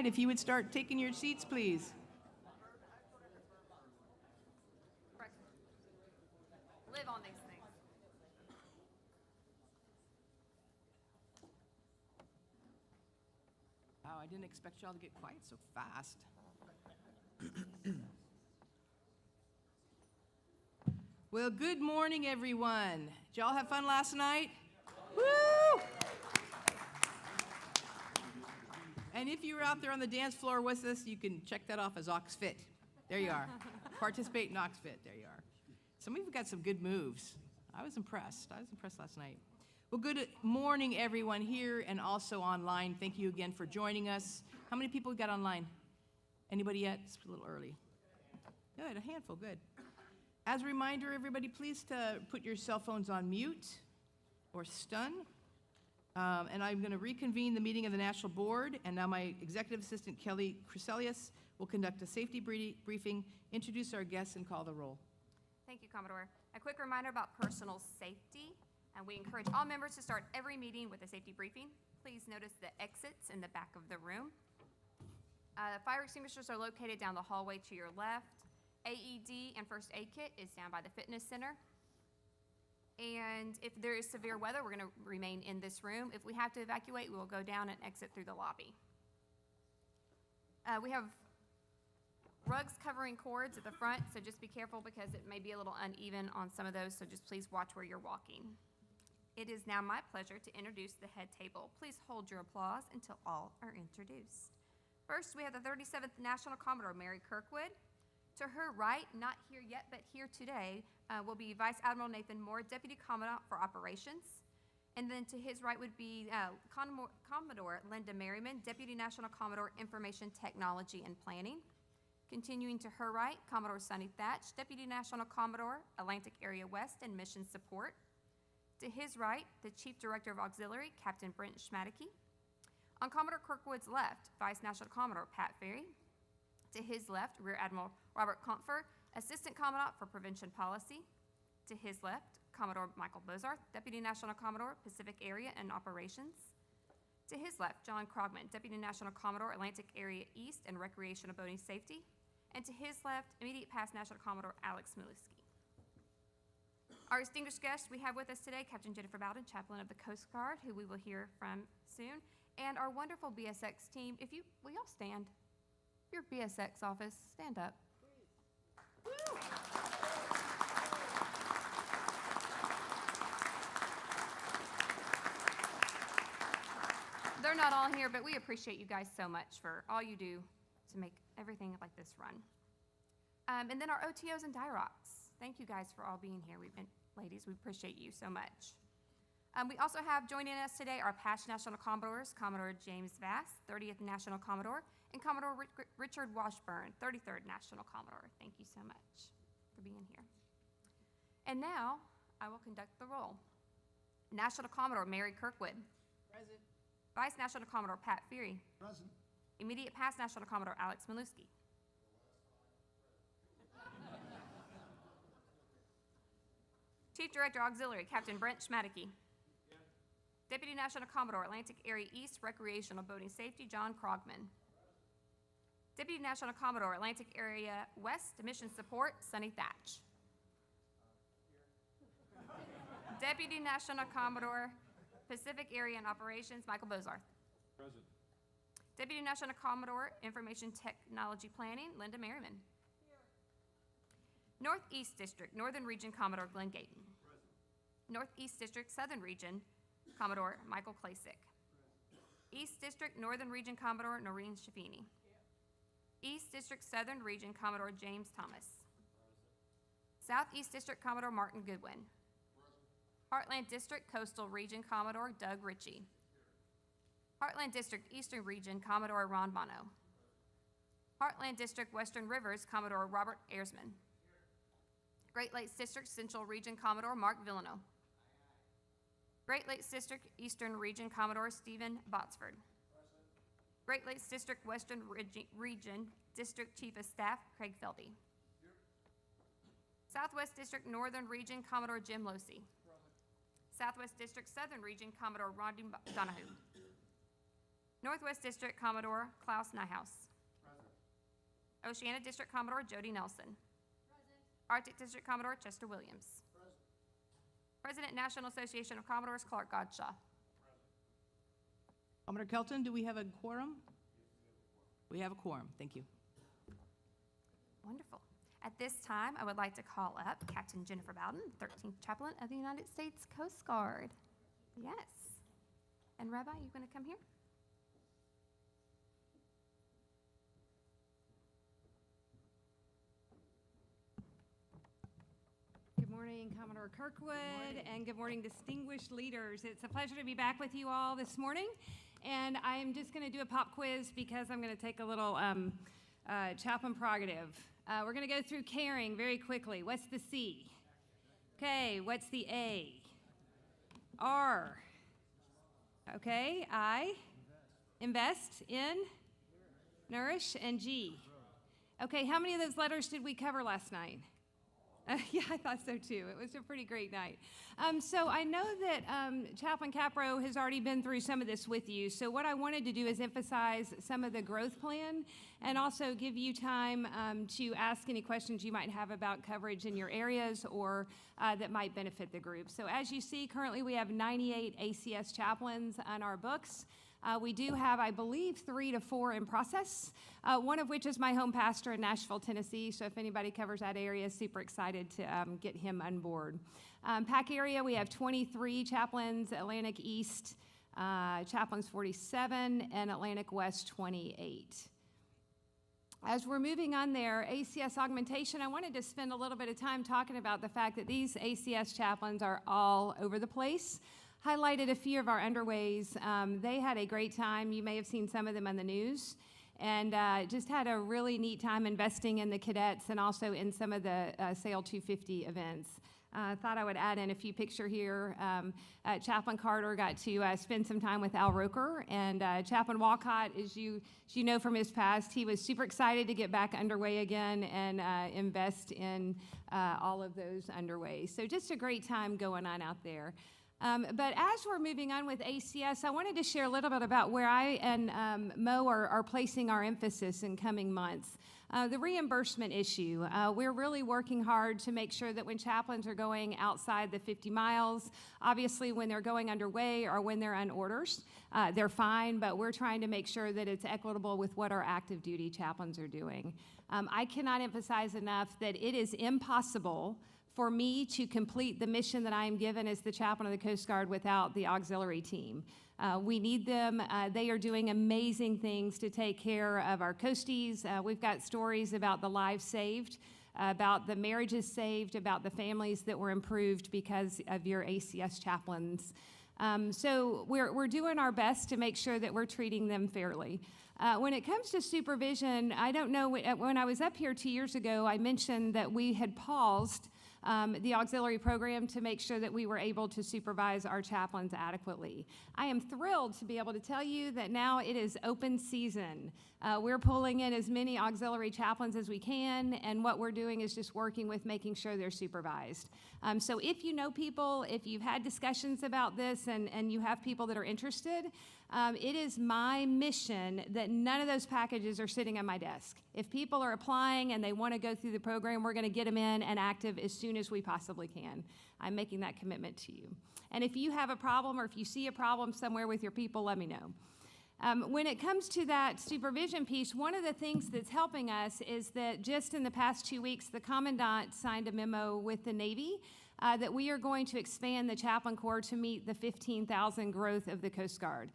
right, if you would start taking your seats, please. Live on these things. Wow, I didn't expect y'all to get quiet so fast. Well, good morning, everyone. Did y'all have fun last night? Woo! And if you were out there on the dance floor with us, you can check that off as Oxfit. There you are. Participate in Oxfit. There you are. Some of you got some good moves. I was impressed last night. Well, good morning, everyone here and also online. Thank you again for joining us. How many people got online? Anybody yet? It's a little early. Good, a handful, good. As a reminder, everybody, please to put your cell phones on mute or stun. And I'm going to reconvene the meeting of the National Board, and now my Executive Assistant, Kelly Chryselius, will conduct a safety briefing, introduce our guests, and call the roll. Thank you, Commodore. A quick reminder about personal safety, and we encourage all members to start every meeting with a safety briefing. Please notice the exits in the back of the room. Fire extinguishers are located down the hallway to your left. AED and first aid kit is down by the fitness center. And if there is severe weather, we're going to remain in this room. If we have to evacuate, we will go down and exit through the lobby. We have rugs covering cords at the front, so just be careful because it may be a little uneven on some of those, so just please watch where you're walking. It is now my pleasure to introduce the head table. Please hold your applause until all are introduced. First, we have the 37th National Commodore, Mary Kirkwood. To her right, not here yet, but here today, will be Vice Admiral Nathan Moore, Deputy Commandant for Operations. And then to his right would be Commodore Linda Merriman, Deputy National Commodore, Information Technology and Planning. Continuing to her right, Commodore Sonny Thatch, Deputy National Commodore, Atlantic Area West and Mission Support. To his right, the Chief Director of Auxiliary, Captain Brent Schmadeke. On Commodore Kirkwood's left, Vice National Commodore Pat Ferry. To his left, Rear Admiral Robert Comfer, Assistant Commandant for Prevention Policy. To his left, Commodore Michael Bozarth, Deputy National Commodore, Pacific Area and Operations. To his left, John Krogman, Deputy National Commodore, Atlantic Area East and Recreational Boating Safety. And to his left, immediate past National Commodore Alex Smiluski. Our distinguished guest we have with us today, Captain Jennifer Bowden, Chaplain of the Coast Guard, who we will hear from soon, and our wonderful BSX team. Will y'all stand? Your BSX office, stand up. Woo. They're not all here, but we appreciate you guys so much for all you do to make everything like this run. And then our OTOs and DIROCs. Thank you guys for all being here. Ladies, we appreciate you so much. We also have joining us today our past National Commodores, Commodore James Vass, 30th National Commodore, and Commodore Richard Washburn, 33rd National Commodore. Thank you so much for being here. And now, I will conduct the roll. National Commodore Mary Kirkwood. Present. Vice National Commodore Pat Feary. Present. Immediate past National Commodore Alex Smiluski. Chief Director Auxiliary Captain Brent Schmadeke. Deputy National Commodore Atlantic Area East Recreational Boating Safety John Krogman. Deputy National Commodore Atlantic Area West Mission Support Sonny Thatch. Deputy National Commodore Pacific Area and Operations Michael Bozarth. Present. Deputy National Commodore Information Technology Planning Linda Merriman. Northeast District Northern Region Commodore Glenn Gayton. Northeast District Southern Region Commodore Michael Klasick. East District Northern Region Commodore Noreen Shafini. East District Southern Region Commodore James Thomas. Southeast District Commodore Martin Goodwin. Heartland District Coastal Region Commodore Doug Ritchie. Heartland District Eastern Region Commodore Ron Bono. Heartland District Western Rivers Commodore Robert Ayresman. Great Lakes District Central Region Commodore Mark Villano. Great Lakes District Eastern Region Commodore Stephen Botsford. Great Lakes District Western Region District Chief of Staff Craig Feldy. Southwest District Northern Region Commodore Jim Losey. Southwest District Southern Region Commodore Rodney Donahue. Northwest District Commodore Klaus Nyhouse. Oceana District Commodore Jody Nelson. Arctic District Commodore Chester Williams. President National Association of Commodores Clark Godshaw. Commodore Kelton, do we have a quorum? We have a quorum. Thank you. Wonderful. At this time, I would like to call up Captain Jennifer Bowden, 13th Chaplain of the United States Coast Guard. Yes. And Rabbi, you going to come here? Good morning, Commodore Kirkwood, and good morning, distinguished leaders. It's a pleasure to be back with you all this morning, and I am just going to do a pop quiz because I'm going to take a little chaplain prerogative. We're going to go through caring very quickly. What's the C? Okay, what's the A? R. Okay, I. Invest in, nourish, and G. Okay, how many of those letters did we cover last night? Yeah, I thought so too. It was a pretty great night. So I know that Chaplain Capro has already been through some of this with you. So what I wanted to do is emphasize some of the growth plan and also give you time to ask any questions you might have about coverage in your areas or that might benefit the group. So as you see, currently we have 98 ACS chaplains on our books. We do have, I believe, 3 to 4 in process, one of which is my home pastor in Nashville, Tennessee. So if anybody covers that area, super excited to get him on board. PAC area, we have 23 chaplains, Atlantic East chaplains 47, and Atlantic West 28. As we're moving on there, ACS augmentation, I wanted to spend a little bit of time talking about the fact that these ACS chaplains are all over the place. Highlighted a few of our underways. They had a great time. You may have seen some of them on the news. And just had a really neat time investing in the cadets and also in some of the Sail 250 events. Thought I would add in a few pictures here. Chaplain Carter got to spend some time with Al Roker, and Chaplain Walcott, as you know from his past, he was super excited to get back underway again and invest in all of those underways. So just a great time going on out there. But as we're moving on with ACS, I wanted to share a little bit about where I and Mo are placing our emphasis in coming months. The reimbursement issue. We're really working hard to make sure that when chaplains are going outside the 50 miles, obviously when they're going underway or when they're on orders, they're fine, but we're trying to make sure that it's equitable with what our active duty chaplains are doing. I cannot emphasize enough that it is impossible for me to complete the mission that I am given as the chaplain of the Coast Guard without the auxiliary team. We need them. They are doing amazing things to take care of our coasties. We've got stories about the lives saved, about the marriages saved, about the families that were improved because of your ACS chaplains. So we're doing our best to make sure that we're treating them fairly. When it comes to supervision, I don't know, when I was up here 2 years ago, I mentioned that we had paused the auxiliary program to make sure that we were able to supervise our chaplains adequately. I am thrilled to be able to tell you that now it is open season. We're pulling in as many auxiliary chaplains as we can, and what we're doing is just working with making sure they're supervised. So if you know people, if you've had discussions about this and you have people that are interested, it is my mission that none of those packages are sitting on my desk. If people are applying and they want to go through the program, we're going to get them in and active as soon as we possibly can. I'm making that commitment to you. And if you have a problem or if you see a problem somewhere with your people, let me know. When it comes to that supervision piece, one of the things that's helping us is that just in the past 2 weeks, the Commandant signed a memo with the Navy that we are going to expand the Chaplain Corps to meet the 15,000 growth of the Coast Guard.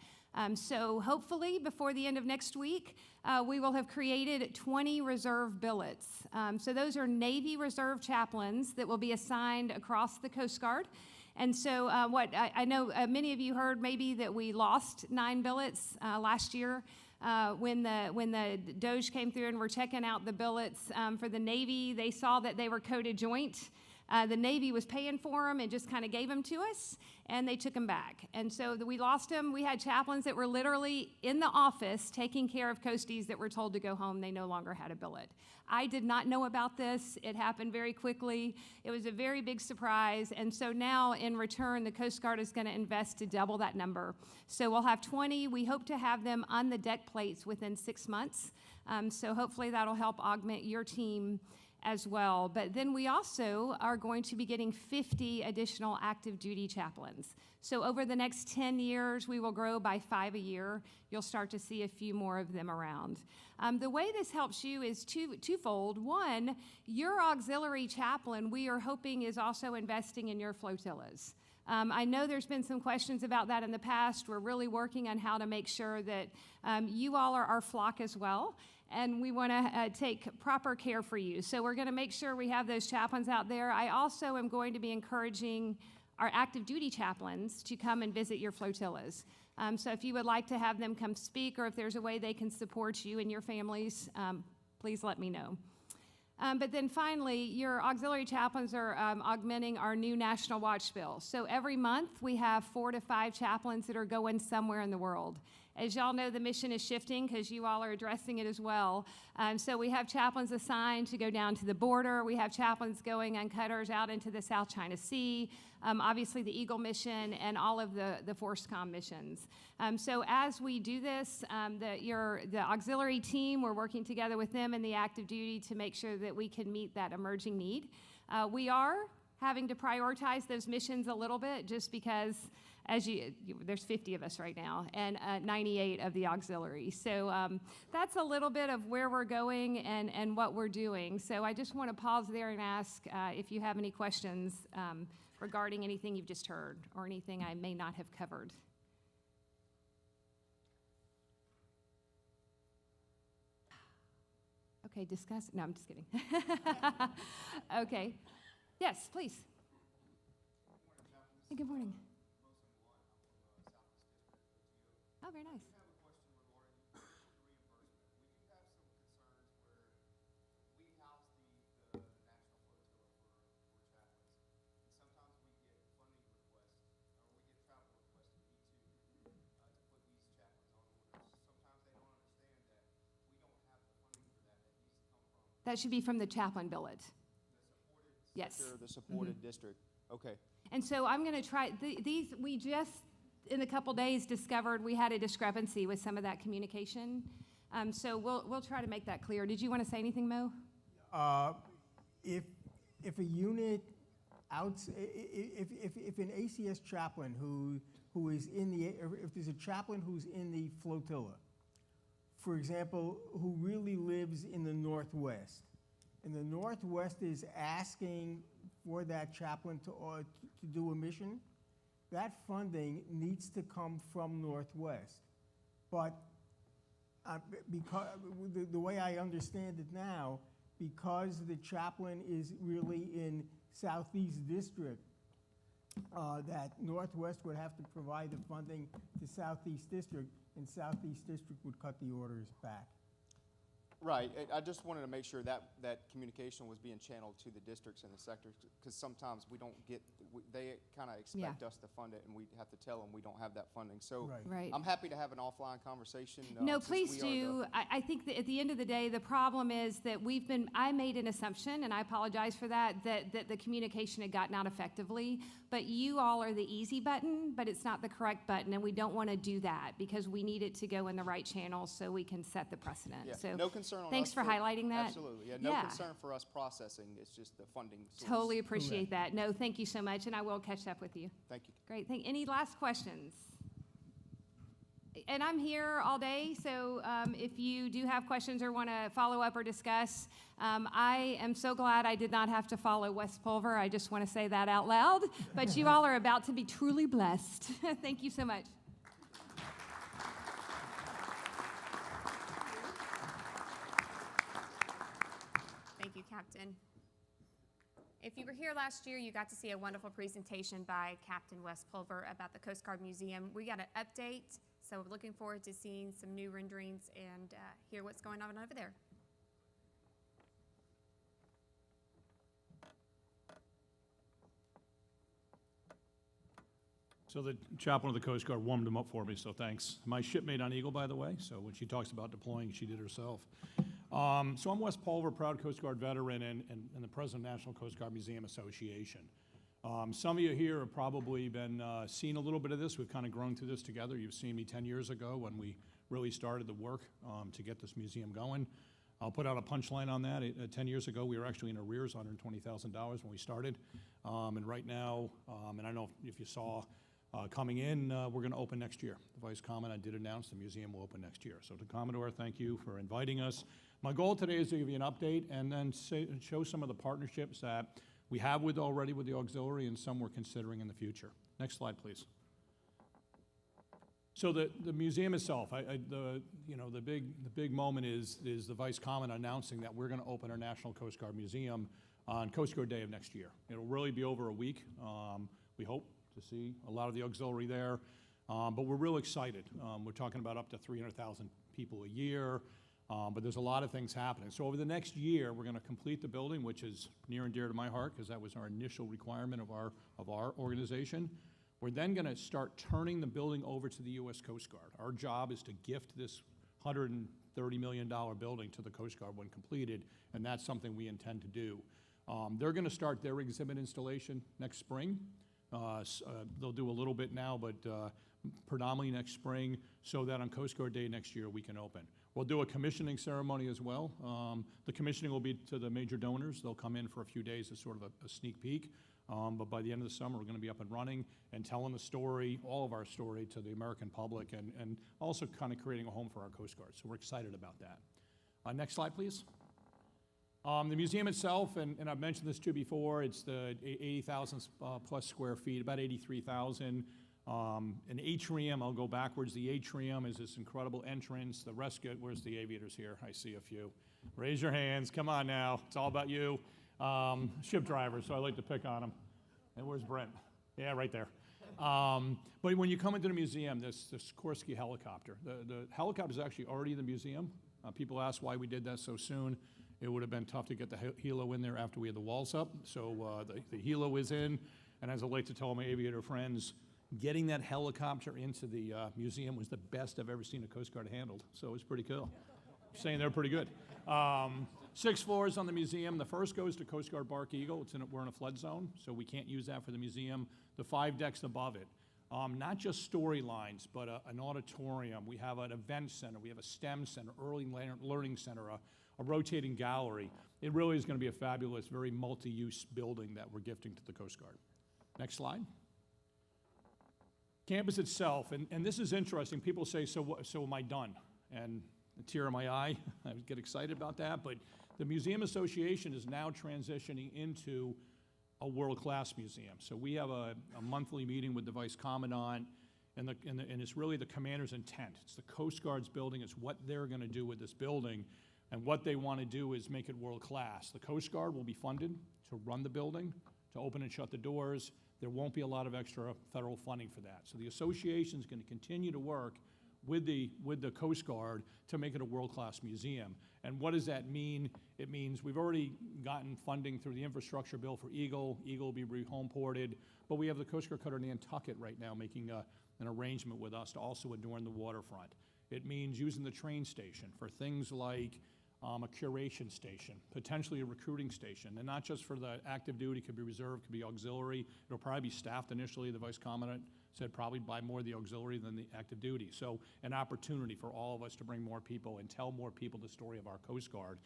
So hopefully before the end of next week, we will have created 20 reserve billets. So those are Navy Reserve chaplains that will be assigned across the Coast Guard. And so what I know many of you heard maybe that we lost 9 billets last year when the Doge came through and we're checking out the billets for the Navy. They saw that they were coded joint. The Navy was paying for them and just kind of gave them to us, and they took them back. And so we lost them. We had chaplains that were literally in the office taking care of coasties that were told to go home. They no longer had a billet. I did not know about this. It happened very quickly. It was a very big surprise. And so now, in return, the Coast Guard is going to invest to double that number. So we'll have 20. We hope to have them on the deck plates within 6 months. So hopefully that'll help augment your team as well. But then we also are going to be getting 50 additional active duty chaplains. So over the next 10 years, we will grow by 5 a year. You'll start to see a few more of them around. The way this helps you is twofold. One, your auxiliary chaplain, we are hoping, is also investing in your flotillas. I know there's been some questions about that in the past. We're really working on how to make sure that you all are our flock as well, and we want to take proper care for you. So we're going to make sure we have those chaplains out there. I also am going to be encouraging our active duty chaplains to come and visit your flotillas. So if you would like to have them come speak, or if there's a way they can support you and your families, please let me know. But then finally, your auxiliary chaplains are augmenting our new National Watch Bill. So every month, we have 4 to 5 chaplains that are going somewhere in the world. As y'all know, the mission is shifting because you all are addressing it as well. So we have chaplains assigned to go down to the border. We have chaplains going on cutters out into the South China Sea, obviously the Eagle mission, and all of the FORSCOM missions. So as we do this, the auxiliary team, we're working together with them and the active duty to make sure that we can meet that emerging need. We are having to prioritize those missions a little bit just because there's 50 of us right now, and 98 of the auxiliary. So that's a little bit of where we're going and what we're doing. So I just want to pause there and ask if you have any questions regarding anything you've just heard or anything I may not have covered. Okay, discuss. No, I'm just kidding. Okay. Yes, please. Hey, good morning. Oh, very nice. I have a question regarding reimbursement. We do have some concerns where we house the National Flotilla for chaplains. And sometimes we get funding requests, or we get travel requests to B2 to put these chaplains on orders. Sometimes they don't understand that we don't have the funding for that. That needs to come from That should be from the chaplain billet. the supported Yes. sector, the supported district. Okay. And so I'm going to try, these, we just, in a couple days, discovered we had a discrepancy with some of that communication. So we'll try to make that clear. Did you want to say anything, Mo? If a unit if an ACS chaplain who is in the, if there's a chaplain who's in the flotilla, for example, who really lives in the Northwest, and the Northwest is asking for that chaplain to do a mission, that funding needs to come from Northwest. But because the way I understand it now, because the chaplain is really in Southeast District, that Northwest would have to provide the funding to Southeast District, and Southeast District would cut the orders back. Right. I just wanted to make sure that communication was being channeled to the districts and the sectors, because sometimes we don't get, they kind of expect us to fund it, and we have to tell them we don't have that funding. So Right. I'm happy to have an offline conversation. No, since please we are do. I think that at the end of the day, the problem is that I made an assumption, and I apologize for that the communication had gotten out effectively, but you all are the easy button, but it's not the correct button, and we don't want to do that because we need it to go in the right channel so we can set the precedent. Yeah. So No concern on thanks us for highlighting that. Absolutely. Yeah, no concern for us processing. It's just the funding source. Totally appreciate that. No, thank you so much, and I will catch up with you. Thank you. Great. Any last questions? And I'm here all day, so if you do have questions or want to follow up or discuss, I am so glad I did not have to follow West Pulver. I just want to say that out loud. But you all are about to be truly blessed. Thank you so much. Thank you, Captain. If you were here last year, you got to see a wonderful presentation by Captain Wes Pulver about the Coast Guard Museum. We got an update, so we're looking forward to seeing some new renderings and hear what's going on over there. So the chaplain of the Coast Guard warmed them up for me, so thanks. My shipmate on Eagle, by the way, so when she talks about deploying, she did herself. So I'm Wes Pulver, proud Coast Guard veteran and the president of National Coast Guard Museum Association. Some of you here have probably been seeing a little bit of this. We've kind of grown through this together. You've seen me 10 years ago when we really started the work to get this museum going. I'll put out a punchline on that. 10 years ago, we were actually in arrears, $120,000 when we started. And right now, and I don't know if you saw, coming in, we're going to open next year. The Vice Commandant did announce the museum will open next year. So to Commodore, thank you for inviting us. My goal today is to give you an update and then show some of the partnerships that we have already with the auxiliary and some we're considering in the future. Next slide, please. So the museum itself, the big moment is the Vice Commandant announcing that we're going to open our National Coast Guard Museum on Coast Guard Day of next year. It'll really be over a week. We hope to see a lot of the auxiliary there, but we're real excited. We're talking about up to 300,000 people a year, but there's a lot of things happening. So over the next year, we're going to complete the building, which is near and dear to my heart because that was our initial requirement of our organization. We're then going to start turning the building over to the U.S. Coast Guard. Our job is to gift this $130 million building to the Coast Guard when completed, and that's something we intend to do. They're going to start their exhibit installation next spring. They'll do a little bit now, but predominantly next spring, so that on Coast Guard Day next year we can open. We'll do a commissioning ceremony as well. The commissioning will be to the major donors. They'll come in for a few days as sort of a sneak peek. But by the end of the summer, we're going to be up and running and telling the story, all of our story, to the American public and also kind of creating a home for our Coast Guard. So we're excited about that. Next slide, please. The museum itself, and I've mentioned this too before, it's the 80,000 plus square feet, about 83,000. An atrium, I'll go backwards. The atrium is this incredible entrance. The rest, where's the aviators here? I see a few. Raise your hands. Come on now. It's all about you. Ship drivers, so I like to pick on them. And where's Brent? Yeah, right there. But when you come into the museum, this Sikorsky helicopter, the helicopter is actually already in the museum. People ask why we did that so soon. It would have been tough to get the helo in there after we had the walls up. So the helo is in, and as I like to tell my aviator friends, getting that helicopter into the museum was the best I've ever seen a Coast Guard handled. So it was pretty cool. Saying they're pretty good. 6 floors on the museum. The first goes to Coast Guard Bark Eagle. We're in a flood zone, so we can't use that for the museum. The 5 decks above it, not just storylines, but an auditorium. We have an event center. We have a STEM center, early learning center, a rotating gallery. It really is going to be a fabulous, very multi-use building that we're gifting to the Coast Guard. Next slide. Campus itself, and this is interesting. People say, so am I done? And a tear in my eye, I get excited about that, but the Museum Association is now transitioning into a world-class museum. So we have a monthly meeting with the Vice Commandant, and it's really the commander's intent. It's the Coast Guard's building. It's what they're going to do with this building, and what they want to do is make it world-class. The Coast Guard will be funded to run the building, to open and shut the doors. There won't be a lot of extra federal funding for that. So the association is going to continue to work with the Coast Guard to make it a world-class museum. And what does that mean? It means we've already gotten funding through the infrastructure bill for Eagle. Eagle will be re-home ported, but we have the Coast Guard cutter Nantucket right now making an arrangement with us to also adorn the waterfront. It means using the train station for things like a curation station, potentially a recruiting station, and not just for the active duty, could be reserve, could be auxiliary. It'll probably be staffed initially. The Vice Commandant said probably by more of the auxiliary than the active duty. So an opportunity for all of us to bring more people and tell more people the story of our Coast Guard.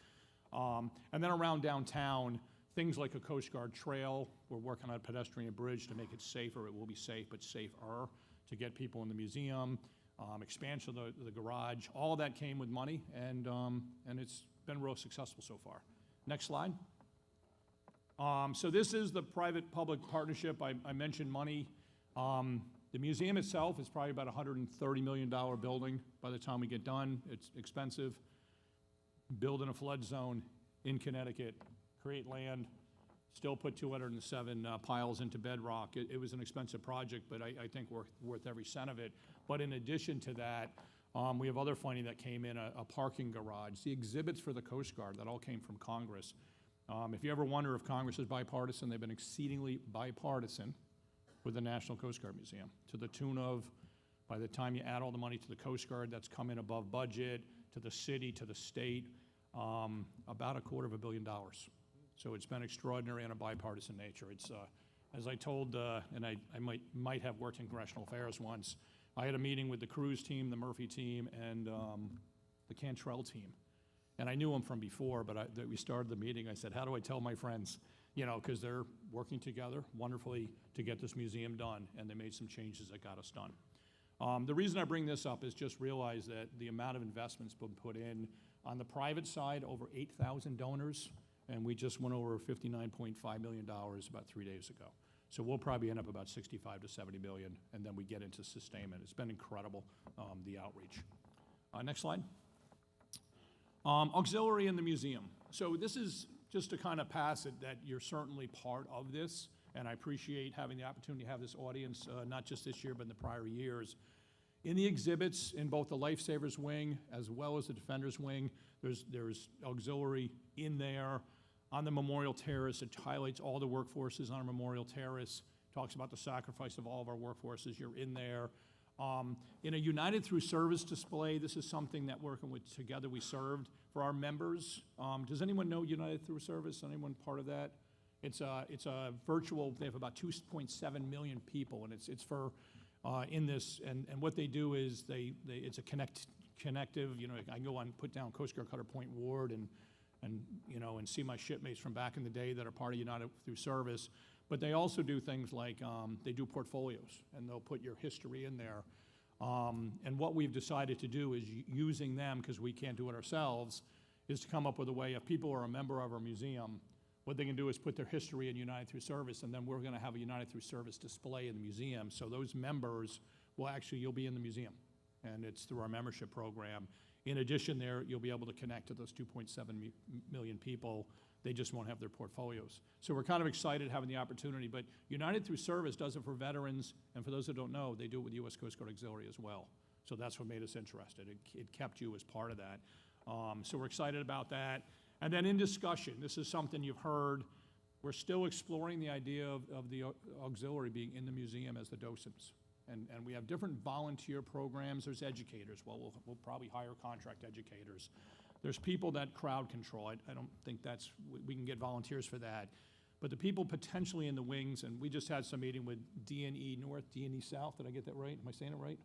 And then around downtown, things like a Coast Guard trail. We're working on a pedestrian bridge to make it safer. It will be safe, but safer to get people in the museum. Expansion of the garage, all that came with money, and it's been real successful so far. Next slide. So this is the private-public partnership. I mentioned money. The museum itself is probably about a $130 million building by the time we get done. It's expensive. Build in a flood zone in Connecticut, create land, still put 207 piles into bedrock. It was an expensive project, but I think worth every cent of it. But in addition to that, we have other funding that came in, a parking garage, the exhibits for the Coast Guard, that all came from Congress. If you ever wonder if Congress is bipartisan, they've been exceedingly bipartisan with the National Coast Guard Museum, to the tune of, by the time you add all the money to the Coast Guard, that's come in above budget, to the city, to the state, about $250 million. So it's been extraordinary on a bipartisan nature. It's, as I told, and I might have worked in congressional affairs once, I had a meeting with the Cruz team, the Murphy team, and the Cantrell team. And I knew them from before, but we started the meeting, I said, how do I tell my friends? You know, because they're working together wonderfully to get this museum done, and they made some changes that got us done. The reason I bring this up is just realize that the amount of investment's been put in. On the private side, over 8,000 donors, and we just went over $59.5 million about 3 days ago. So we'll probably end up about 65 to 70 million, and then we get into sustainment. It's been incredible, the outreach. Next slide. Auxiliary in the museum. So this is just to kind of pass it that you're certainly part of this, and I appreciate having the opportunity to have this audience, not just this year, but in the prior years. In the exhibits, in both the Lifesavers wing as well as the Defenders wing, there's auxiliary in there. On the Memorial Terrace, it highlights all the workforces on our Memorial Terrace, talks about the sacrifice of all of our workforces. You're in there. In a United Through Service display, this is something that working with Together We Served for our members. Does anyone know United Through Service? Anyone part of that? It's a virtual, they have about 2.7 million people, and it's for, in this, and what they do is it's a connective, you know, I can go on, put down Coast Guard Cutter Point Ward and you know, and see my shipmates from back in the day that are part of United Through Service. But they also do things like they do portfolios, and they'll put your history in there. And what we've decided to do is using them, because we can't do it ourselves, is to come up with a way, if people are a member of our museum, what they can do is put their history in United Through Service, and then we're going to have a United Through Service display in the museum. So those members will actually, you'll be in the museum, and it's through our membership program. In addition there, you'll be able to connect to those 2.7 million people. They just won't have their portfolios. So we're kind of excited having the opportunity, but United Through Service does it for veterans, and for those that don't know, they do it with U.S. Coast Guard Auxiliary as well. So that's what made us interested. It kept you as part of that. So we're excited about that. And then in discussion, this is something you've heard, we're still exploring the idea of the auxiliary being in the museum as the docents. And we have different volunteer programs. There's educators. Well, we'll probably hire contract educators. There's people that crowd control. I don't think that's, we can get volunteers for that. But the people potentially in the wings, and we just had some meeting with DNE North, DNE South. Did I get that right? Am I saying it right?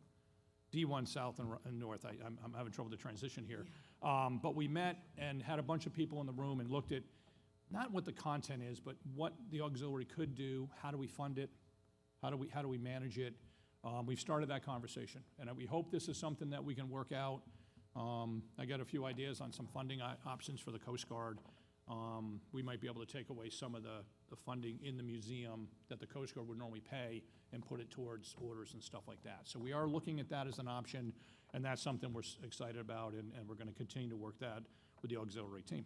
D1 South and North. I'm having trouble with the transition here. But we met and had a bunch of people in the room and looked at not what the content is, but what the auxiliary could do. How do we fund it? How do we manage it? We've started that conversation, and we hope this is something that we can work out. I got a few ideas on some funding options for the Coast Guard. We might be able to take away some of the funding in the museum that the Coast Guard would normally pay and put it towards orders and stuff like that. So we are looking at that as an option, and that's something we're excited about, and we're going to continue to work that with the auxiliary team.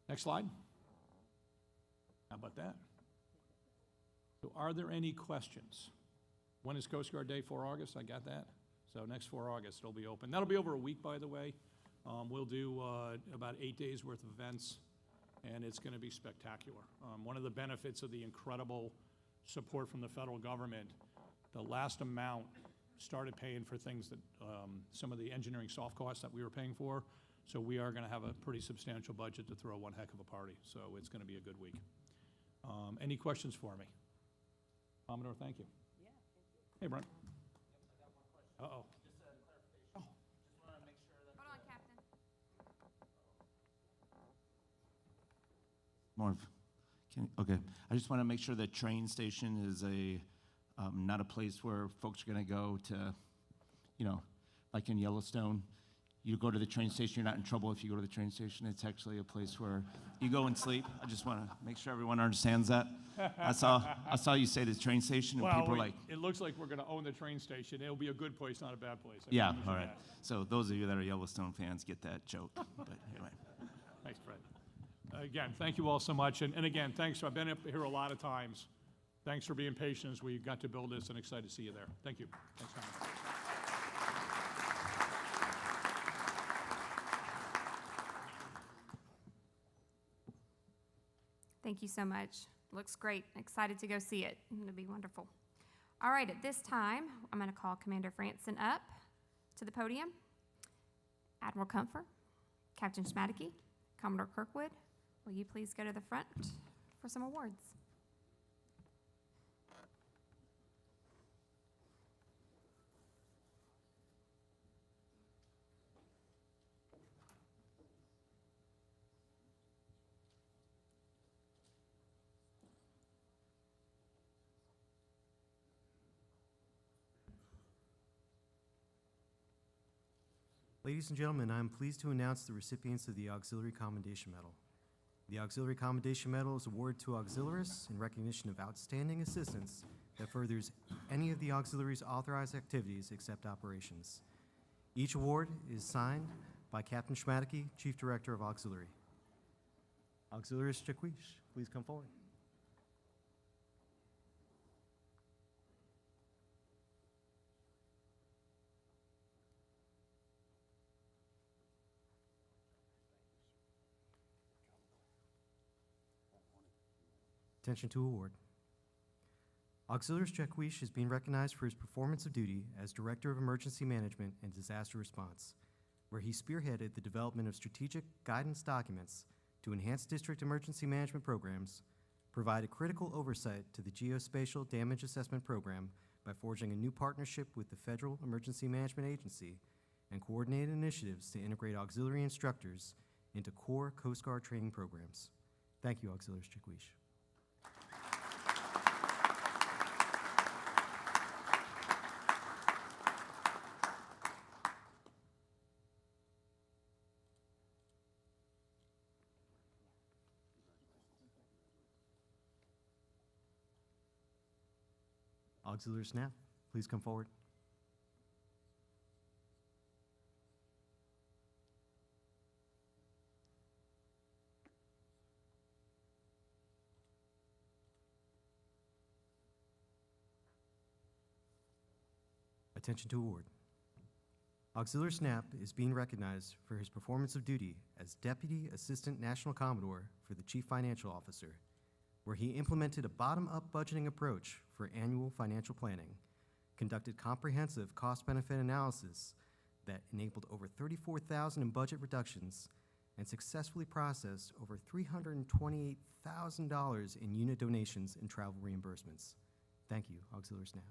Next slide. How about that? So are there any questions? When is Coast Guard Day? 4 August, I got that. So next 4 August, it'll be open. That'll be over a week, by the way. We'll do about 8 days worth of events, and it's gonna be spectacular. One of the benefits of the incredible support from the federal government, the last amount started paying for things that, some of the engineering soft costs that we were paying for. So we are gonna have a pretty substantial budget to throw one heck of a party. So it's gonna be a good week. Any questions for me? Commodore, thank you. Yeah, thank you. Hey, Brent. Yep, I got one question. Uh-oh. Just a clarification. Oh. Just want to make sure that. Hold on, Captain. Okay, I just want to make sure the train station is not a place where folks are going to go to, you know, like in Yellowstone, you go to the train station, you're not in trouble if you go to the train station. It's actually a place where you go and sleep. I just want to make sure everyone understands that. I saw you say the train station, and people are like, it looks like we're going to own the train station. It'll be a good place, not a bad place. yeah, all right. So those of you that are Yellowstone fans get that joke, but anyway. Thanks, Fred. Again, thank you all so much. And again, thanks. I've been up here a lot of times. Thanks for being patient as we got to build this, and excited to see you there. Thank you. Thanks, Tom. Thank you so much. Looks great. Excited to go see it. It'll be wonderful. All right, at this time, I'm going to call Commander Franson up to the podium. Admiral Comfort, Captain Schmadeke, Commodore Kirkwood, will you please go to the front for some awards? Ladies and gentlemen, I am pleased to announce the recipients of the Auxiliary Commendation Medal. The Auxiliary Commendation Medal is awarded to auxiliaries in recognition of outstanding assistance that furthers any of the auxiliary's authorized activities except operations. Each award is signed by Captain Schmadeke, Chief Director of Auxiliary. Auxiliaries Jaquish, please come forward. Attention to award. Auxiliaries Jaquish is being recognized for his performance of duty as Director of Emergency Management and Disaster Response, where he spearheaded the development of strategic guidance documents to enhance district emergency management programs, provided critical oversight to the Geospatial Damage Assessment Program by forging a new partnership with the Federal Emergency Management Agency, and coordinated initiatives to integrate auxiliary instructors into core Coast Guard training programs. Thank you, Auxiliaries Jaquish. Auxiliary Snap, please come forward. Attention to award. Auxiliary Snap is being recognized for his performance of duty as Deputy Assistant National Commodore for the Chief Financial Officer, where he implemented a bottom-up budgeting approach for annual financial planning, conducted comprehensive cost-benefit analysis that enabled over $34,000 in budget reductions, and successfully processed over $328,000 in unit donations and travel reimbursements. Thank you, Auxiliary Snap.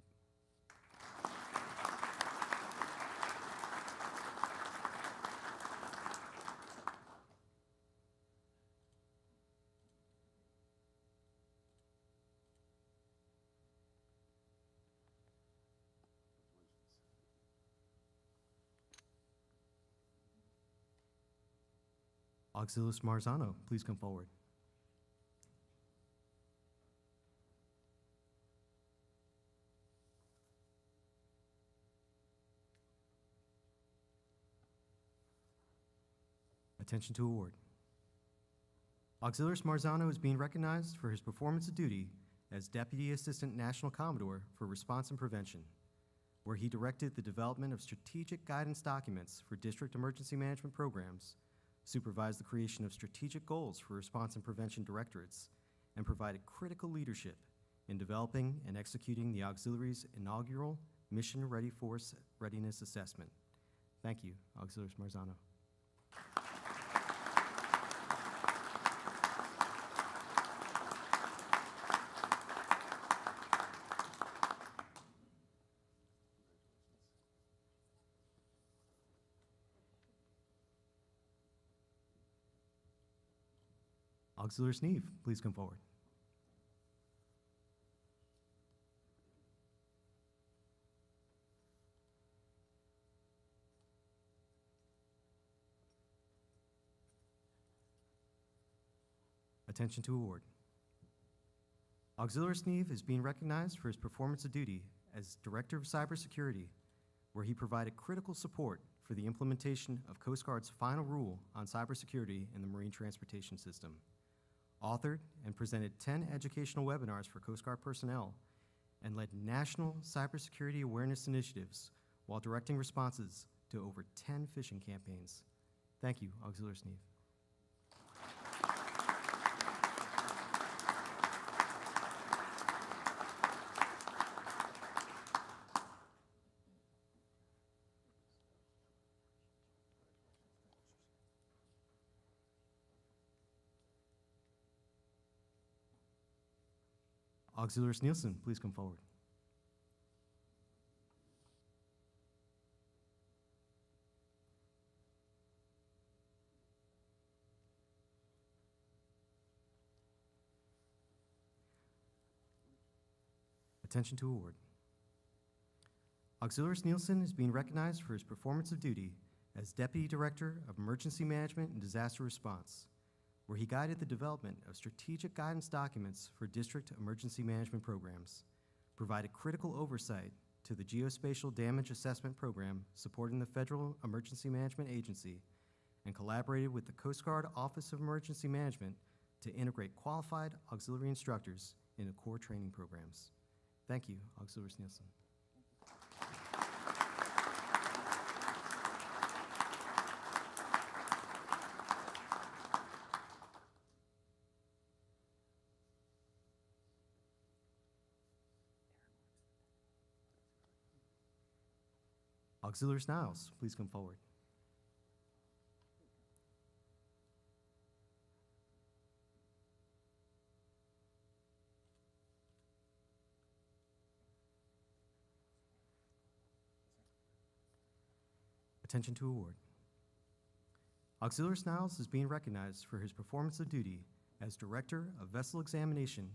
Auxiliaries Marzano, please come forward. Attention to award. Auxiliaries Marzano is being recognized for his performance of duty as Deputy Assistant National Commodore for Response and Prevention, where he directed the development of strategic guidance documents for district emergency management programs, supervised the creation of strategic goals for response and prevention directorates, and provided critical leadership in developing and executing the auxiliary's inaugural Mission Ready Force Readiness Assessment. Thank you, Auxiliaries Marzano. Auxiliary Sneeve, please come forward. Attention to award. Auxiliary Sneeve is being recognized for his performance of duty as Director of Cybersecurity, where he provided critical support for the implementation of Coast Guard's final rule on cybersecurity in the marine transportation system, authored and presented 10 educational webinars for Coast Guard personnel, and led national cybersecurity awareness initiatives while directing responses to over 10 phishing campaigns. Thank you, Auxiliary Sneeve. Auxiliaries Nielsen, please come forward. Attention to award. Auxiliaries Nielsen is being recognized for his performance of duty as Deputy Director of Emergency Management and Disaster Response, where he guided the development of strategic guidance documents for district emergency management programs, provided critical oversight to the Geospatial Damage Assessment Program supporting the Federal Emergency Management Agency, and collaborated with the Coast Guard Office of Emergency Management to integrate qualified auxiliary instructors into core training programs. Thank you, Auxiliaries Nielsen. Auxiliaries Niles, please come forward. Attention to award. Auxiliaries Niles is being recognized for his performance of duty as Director of Vessel Examination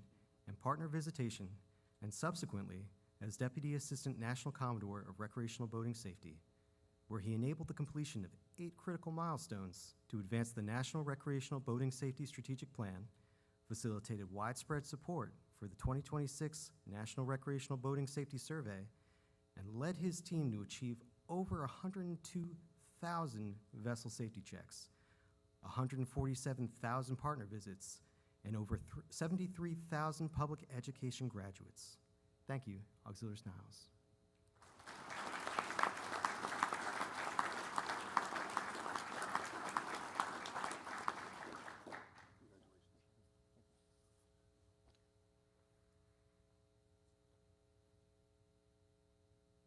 and Partner Visitation, and subsequently as Deputy Assistant National Commodore of Recreational Boating Safety, where he enabled the completion of 8 critical milestones to advance the National Recreational Boating Safety Strategic Plan, facilitated widespread support for the 2026 National Recreational Boating Safety Survey, and led his team to achieve over 102,000 vessel safety checks, 147,000 partner visits, and over 73,000 public education graduates. Thank you, Auxiliaries Niles.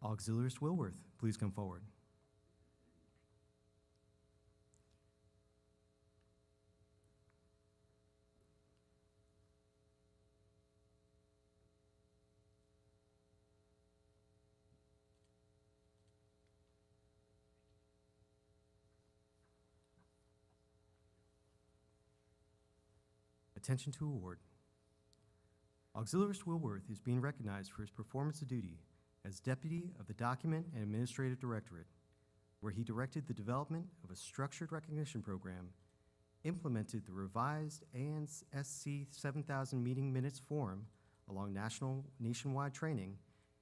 Auxiliaries Wilworth, please come forward. Attention to award. Auxiliaries Wilworth is being recognized for his performance of duty as Deputy of the Document and Administrative Directorate, where he directed the development of a structured recognition program, implemented the revised ANSC 7000 meeting minutes form along nationwide training,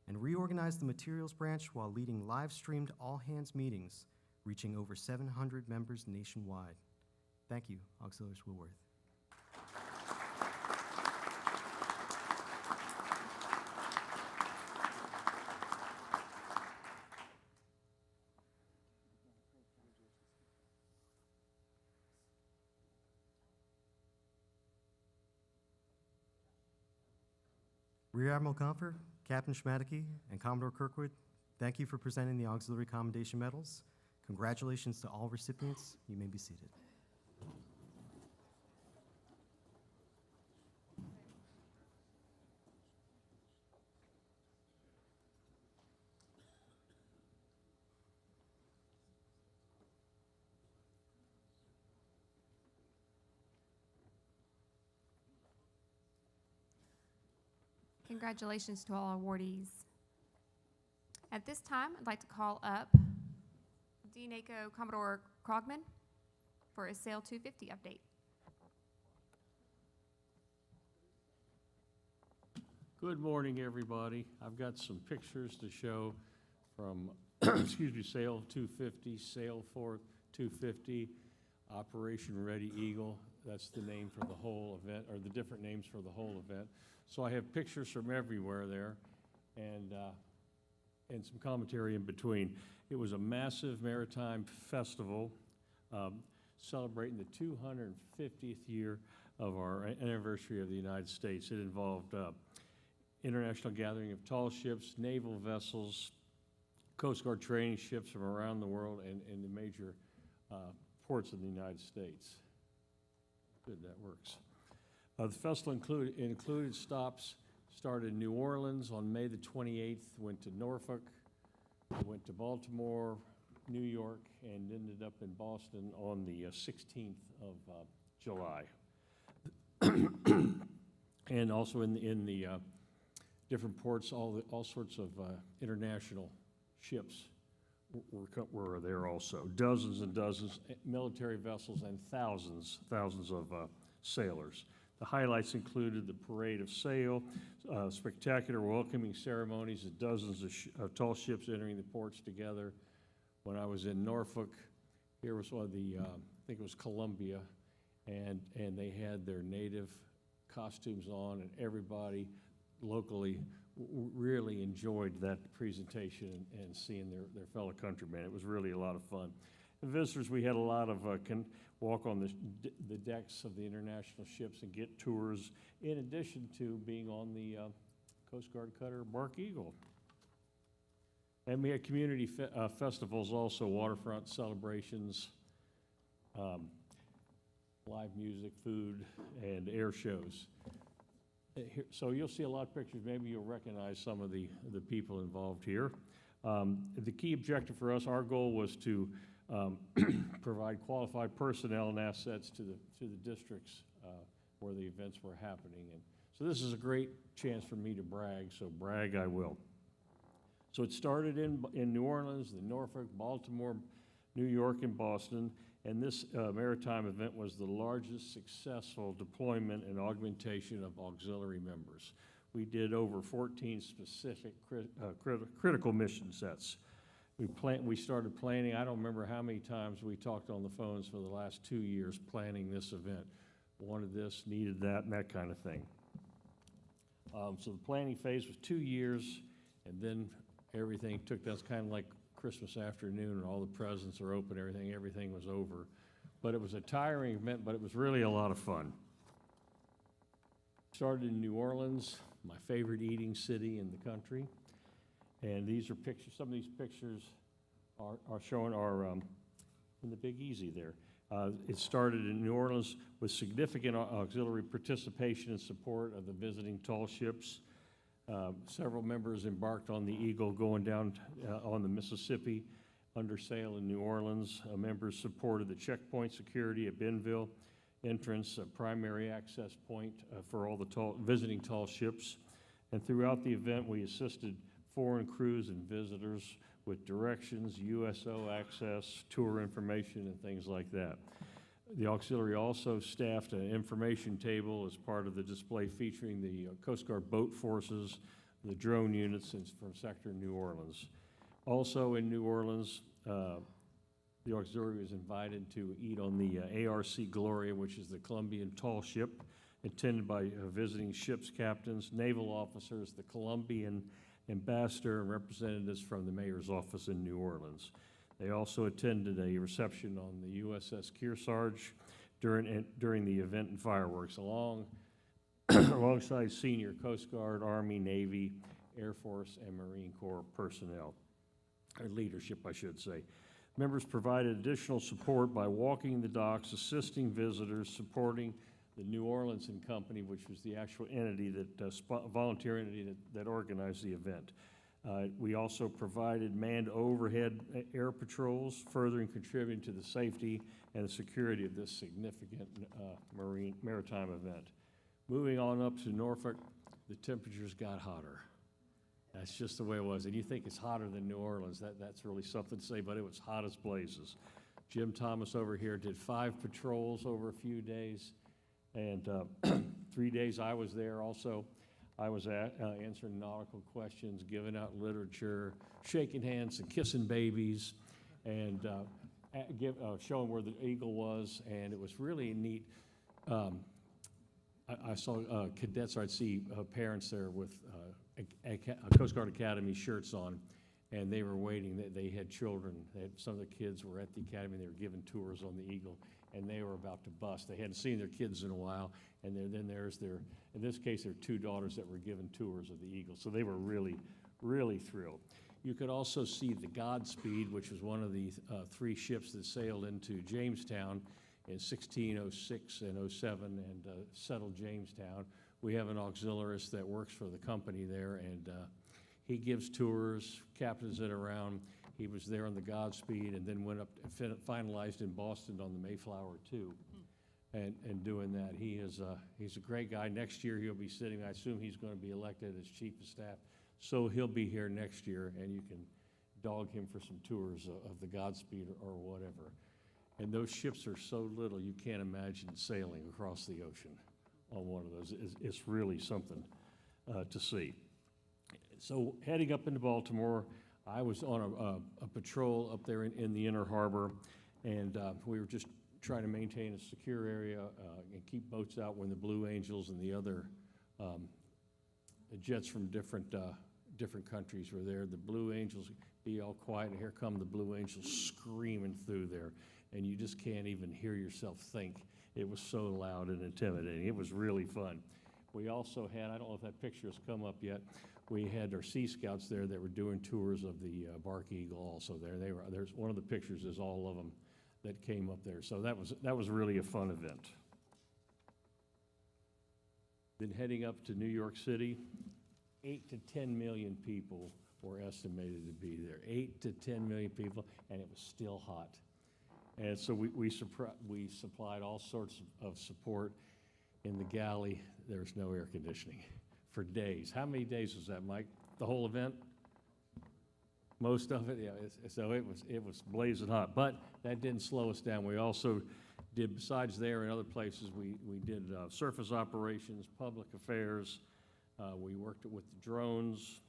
and reorganized the materials branch while leading live-streamed all-hands meetings, reaching over 700 members nationwide. Thank you, Auxiliaries Wilworth. Rear Admiral Comfort, Captain Schmadeke, and Commodore Kirkwood, thank you for presenting the Auxiliary Commendation Medals. Congratulations to all recipients. You may be seated. Congratulations to all awardees. At this time, I'd like to call up DNACO Commodore Krogman for a Sail 250 update. Good morning, everybody. I've got some pictures to show from, excuse me, Sail 250, Sail 4 250, Operation Ready Eagle. That's the name for the whole event, or the different names for the whole event. So I have pictures from everywhere there, and some commentary in between. It was a massive maritime festival celebrating the 250th year of our anniversary of the United States. It involved international gathering of tall ships, naval vessels, Coast Guard training ships from around the world, and the major ports of the United States. Good, that works. The festival included stops Started in New Orleans on May the 28th, went to Norfolk, went to Baltimore, New York, and ended up in Boston on the 16th of July. And also in the different ports, all sorts of international ships were there also. Dozens and dozens, military vessels, and thousands of sailors. The highlights included the parade of sail, spectacular welcoming ceremonies, dozens of tall ships entering the ports together. When I was in Norfolk, here was one of the, I think it was Columbia, and they had their native costumes on, and everybody locally really enjoyed that presentation and seeing their fellow countrymen. It was really a lot of fun. And visitors, we had a lot of can walk on the decks of the international ships and get tours, in addition to being on the Coast Guard cutter Bark Eagle. And we had community festivals also, waterfront celebrations, live music, food, and air shows. So you'll see a lot of pictures. Maybe you'll recognize some of the people involved here. The key objective for us, our goal was to provide qualified personnel and assets to the districts where the events were happening. And so this is a great chance for me to brag, so brag I will. So it started in New Orleans, then Norfolk, Baltimore, New York, and Boston. And this maritime event was the largest successful deployment and augmentation of auxiliary members. We did over 14 specific critical mission sets. We started planning, I don't remember how many times we talked on the phones for the last 2 years planning this event. Wanted this, needed that, and that kind of thing. So the planning phase was 2 years, and then everything took, that's kind of like Christmas afternoon, and all the presents are open, everything was over. But it was a tiring event, but it was really a lot of fun. Started in New Orleans, my favorite eating city in the country. And these are pictures, some of these pictures are showing in the Big Easy there. It started in New Orleans with significant auxiliary participation and support of the visiting tall ships. Several members embarked on the Eagle going down on the Mississippi under sail in New Orleans. Members supported the checkpoint security at Benville entrance, a primary access point for all the visiting tall ships. And throughout the event, we assisted foreign crews and visitors with directions, USO access, tour information, and things like that. The auxiliary also staffed an information table as part of the display featuring the Coast Guard boat forces, the drone units from Sector New Orleans. Also in New Orleans, the auxiliary was invited to eat on the ARC Gloria, which is the Colombian tall ship, attended by visiting ships captains, naval officers, the Colombian ambassador, and representatives from the mayor's office in New Orleans. They also attended a reception on the USS Kearsarge during the event and fireworks, alongside senior Coast Guard, Army, Navy, Air Force, and Marine Corps personnel, or leadership, I should say. Members provided additional support by walking the docks, assisting visitors, supporting the New Orleans and Company, which was the actual entity volunteer entity that organized the event. We also provided manned overhead air patrols, furthering contributing to the safety and the security of this significant maritime event. Moving on up to Norfolk, the temperatures got hotter. That's just the way it was. And you think it's hotter than New Orleans. That's really something to say, but it was hot as blazes. Jim Thomas over here did 5 patrols over a few days. And 3 days I was there also. I was answering nautical questions, giving out literature, shaking hands and kissing babies, and showing where the Eagle was. And it was really neat. I saw cadets, or I'd see parents there with Coast Guard Academy shirts on, and they were waiting. They had children. Some of the kids were at the academy. They were giving tours on the Eagle, and they were about to bust. They hadn't seen their kids in a while, and then there's in this case, their 2 daughters that were given tours of the Eagle. So they were really, really thrilled. You could also see the Godspeed, which was one of the 3 ships that sailed into Jamestown in 1606 and '07 and settled Jamestown. We have an auxiliarist that works for the company there, and he gives tours, captains it around. He was there on the Godspeed and then went up and finalized in Boston on the Mayflower too, and doing that. He's a great guy. Next year he'll be sitting, I assume he's going to be elected as chief of staff, so he'll be here next year, and you can dog him for some tours of the Godspeed or whatever. And those ships are so little, you can't imagine sailing across the ocean on one of those. It's really something to see. So heading up into Baltimore, I was on a patrol up there in the Inner Harbor, and we were just trying to maintain a secure area and keep boats out when the Blue Angels and the other jets from different countries were there. The Blue Angels, be all quiet, and here come the Blue Angels screaming through there, and you just can't even hear yourself think. It was so loud and intimidating. It was really fun. We also had, I don't know if that picture has come up yet, we had our Sea Scouts there that were doing tours of the Bark Eagle also there. There's one of the pictures is all of them that came up there. So that was really a fun event. Then heading up to New York City, 8 to 10 million people were estimated to be there. 8 to 10 million people, and it was still hot. And so we supplied all sorts of support. In the galley, there was no air conditioning for days. How many days was that, Mike? The whole event? Most of it, yeah. So it was blazing hot, but that didn't slow us down. We also did, besides there and other places, we did surface operations, public affairs. We worked with the drones.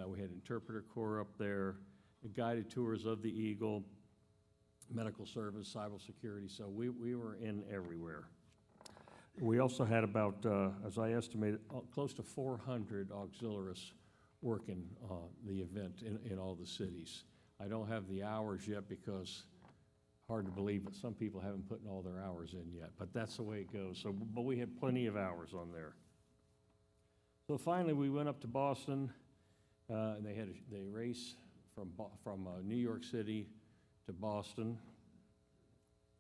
We had interpreter corps up there, guided tours of the Eagle, medical service, cybersecurity. So we were in everywhere. We also had about, as I estimated, close to 400 auxiliaries working the event in all the cities. I don't have the hours yet because hard to believe, but some people haven't put all their hours in yet. But that's the way it goes. So, but we had plenty of hours on there. So finally, we went up to Boston, and they race from New York City to Boston.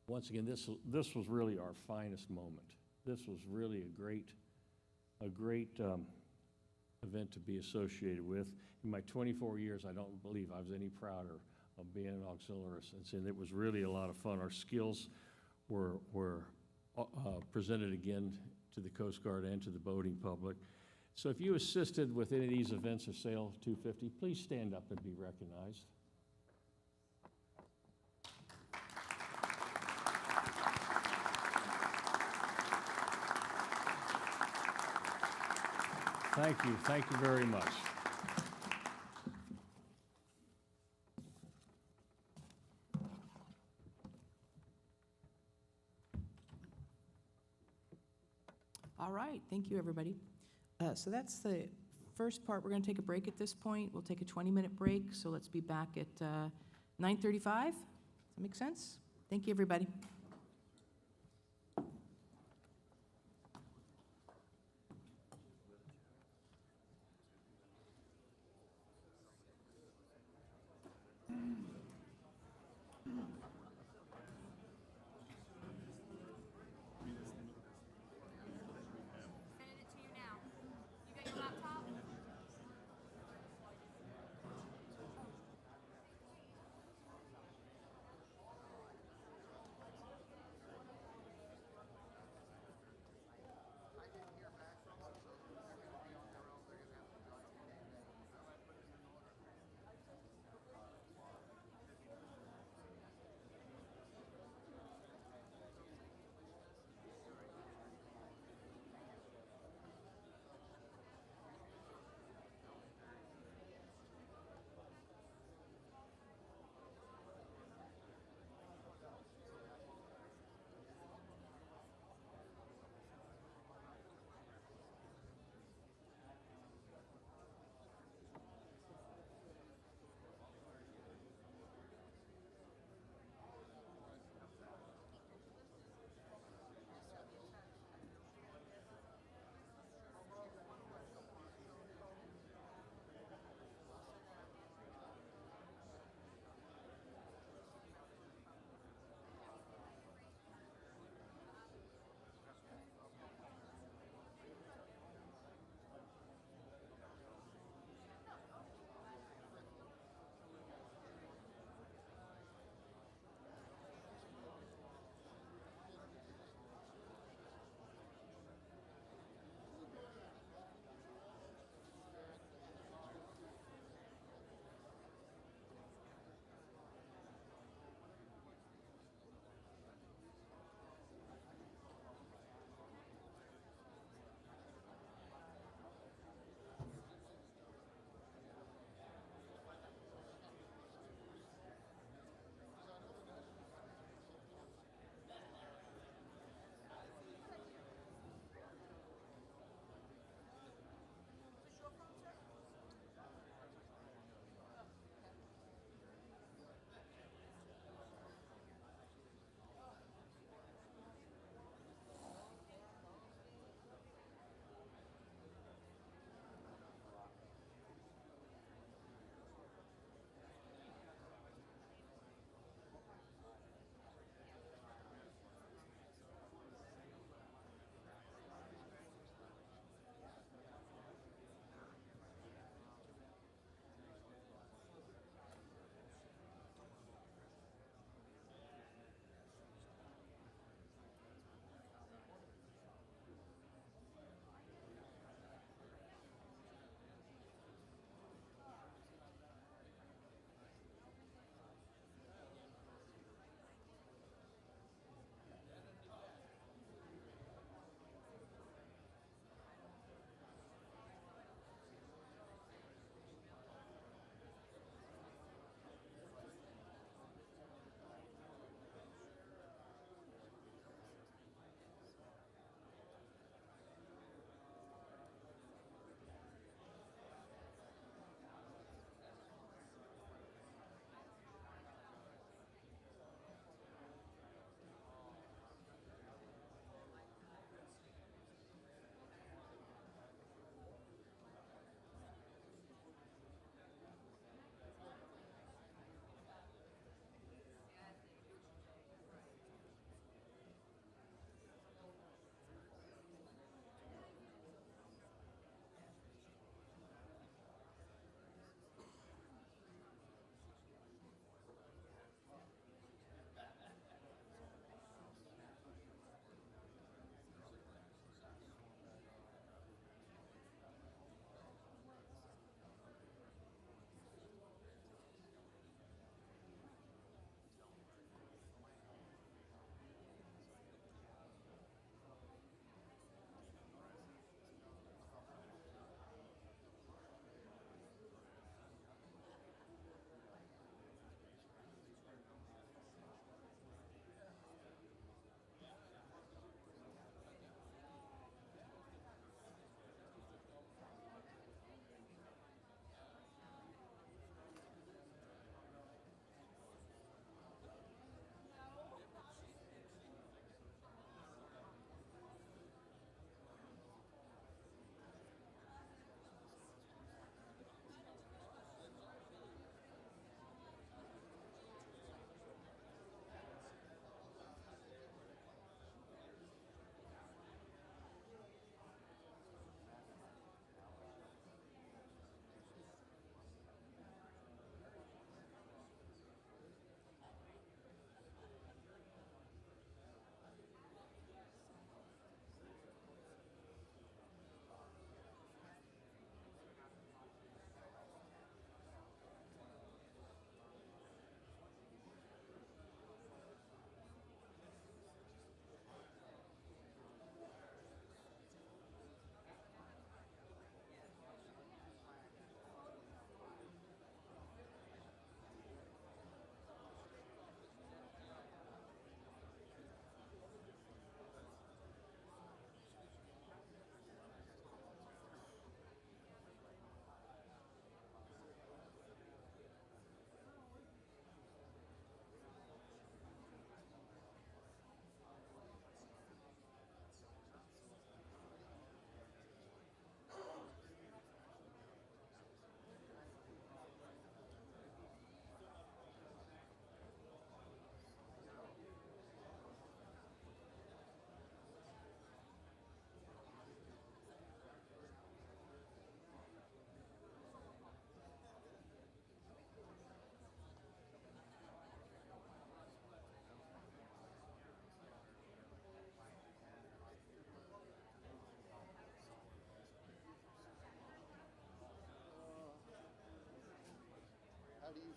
Once again, this was really our finest moment. This was really a great event to be associated with. In my 24 years, I don't believe I was any prouder of being an auxiliarist. And it was really a lot of fun. Our skills were presented again to the Coast Guard and to the boating public. So if you assisted with any of these events of Sail 250, please stand up and be recognized. Thank you very much. All right, thank you, everybody. So that's the first part. We're going to take a break at this point. We'll take a 20-minute break, so let's be back at 9:35. Does that make sense? Thank you, everybody.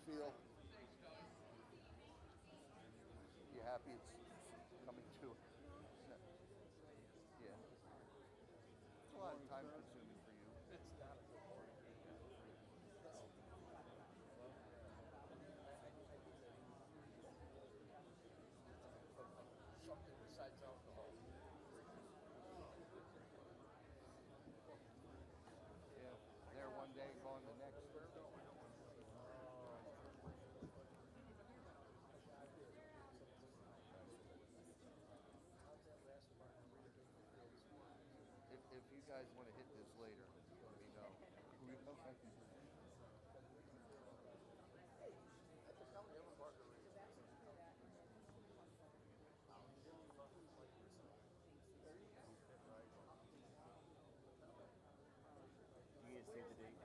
feel? You happy it's coming to? Yeah. It's a lot of time consuming for you. It's not. Something besides alcohol. Yeah, there one day, gone the next. If you guys want to hit this later, let me know. Do you save the date?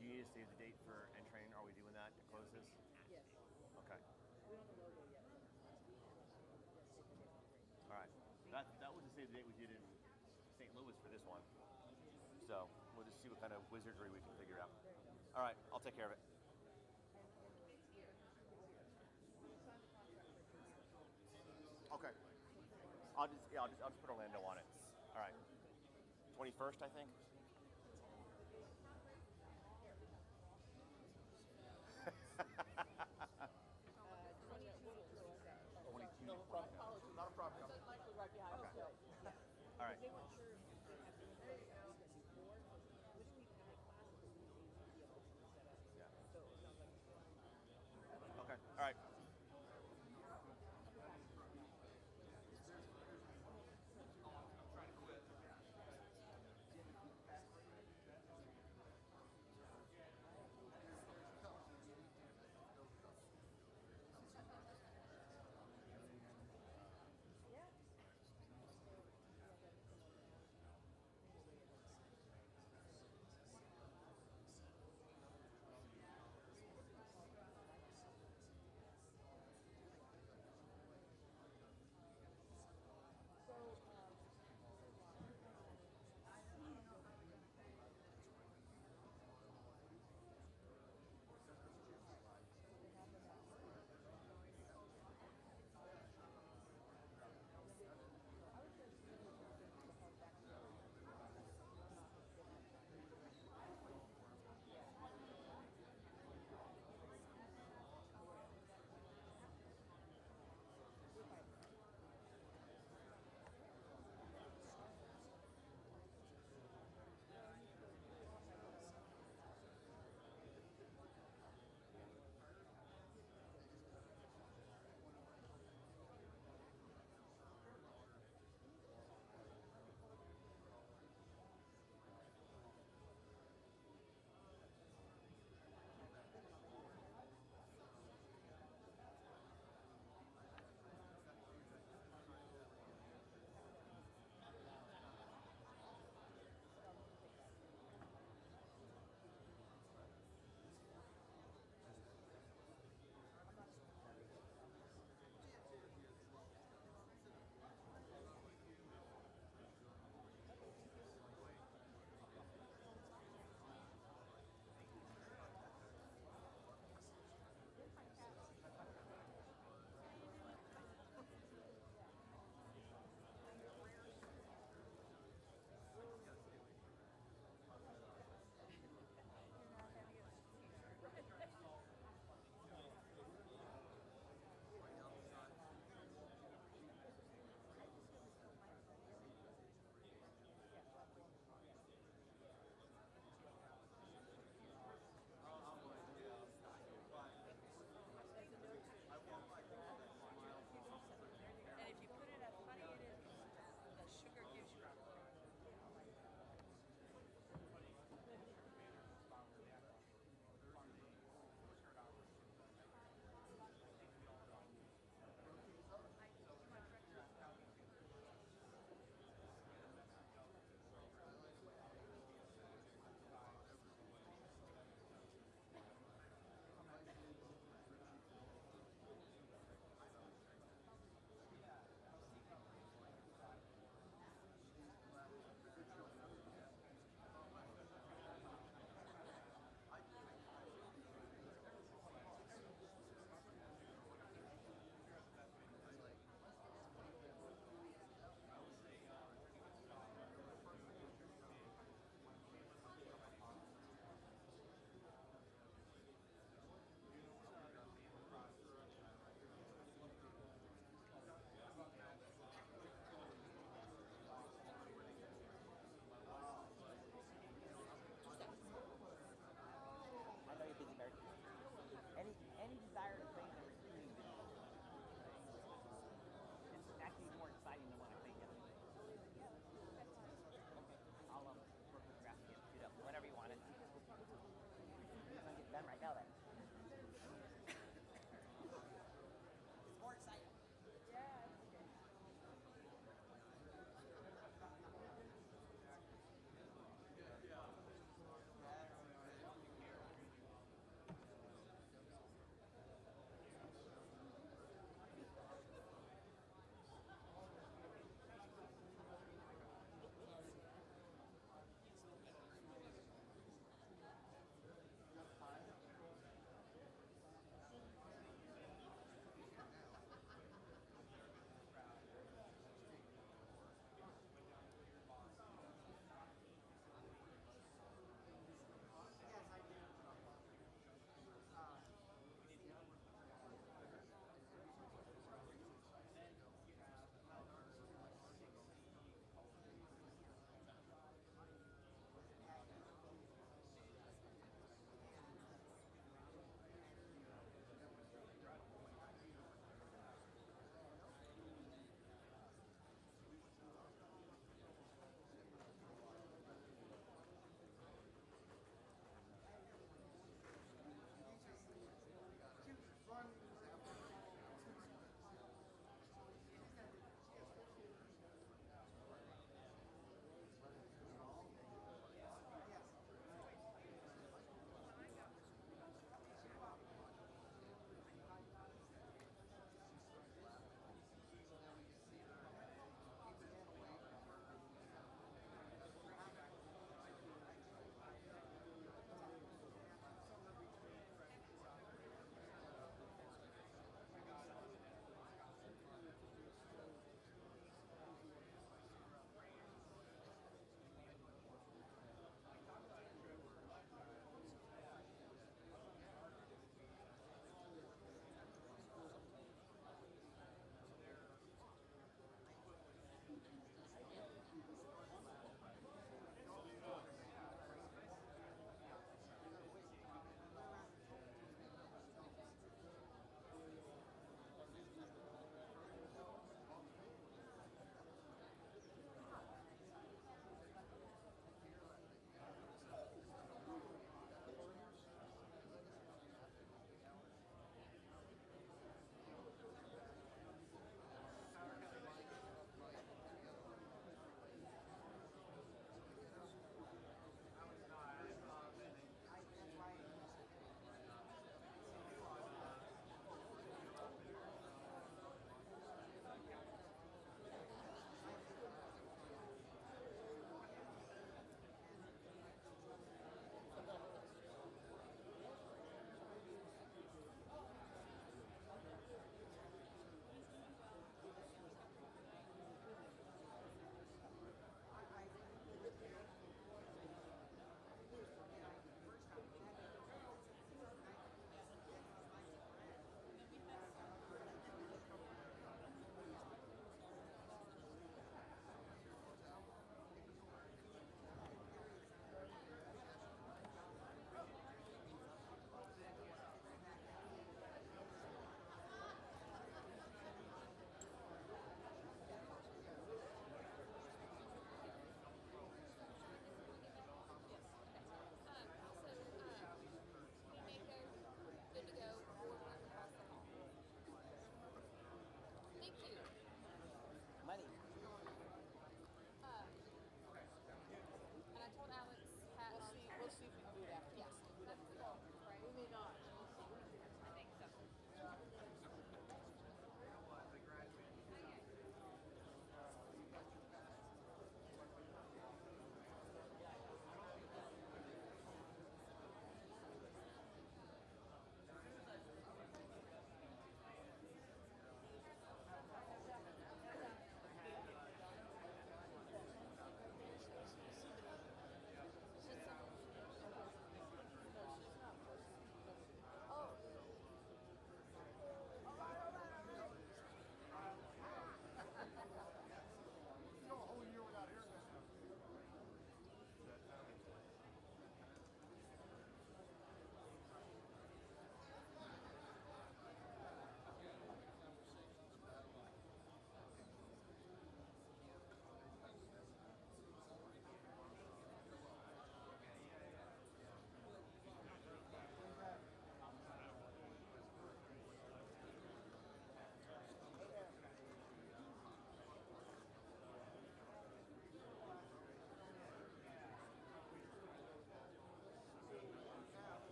Do you need to save the date for entering? Are we doing that to close this? Yes. Okay. All right. That was the save the date we did in St. Louis for this one. So we'll just see what kind of wizardry we can figure out. All right, I'll take care of it. Okay. I'll just put Orlando on it. All right. 21st, I think. Not a problem. Okay. All right. Yeah. Okay. All right.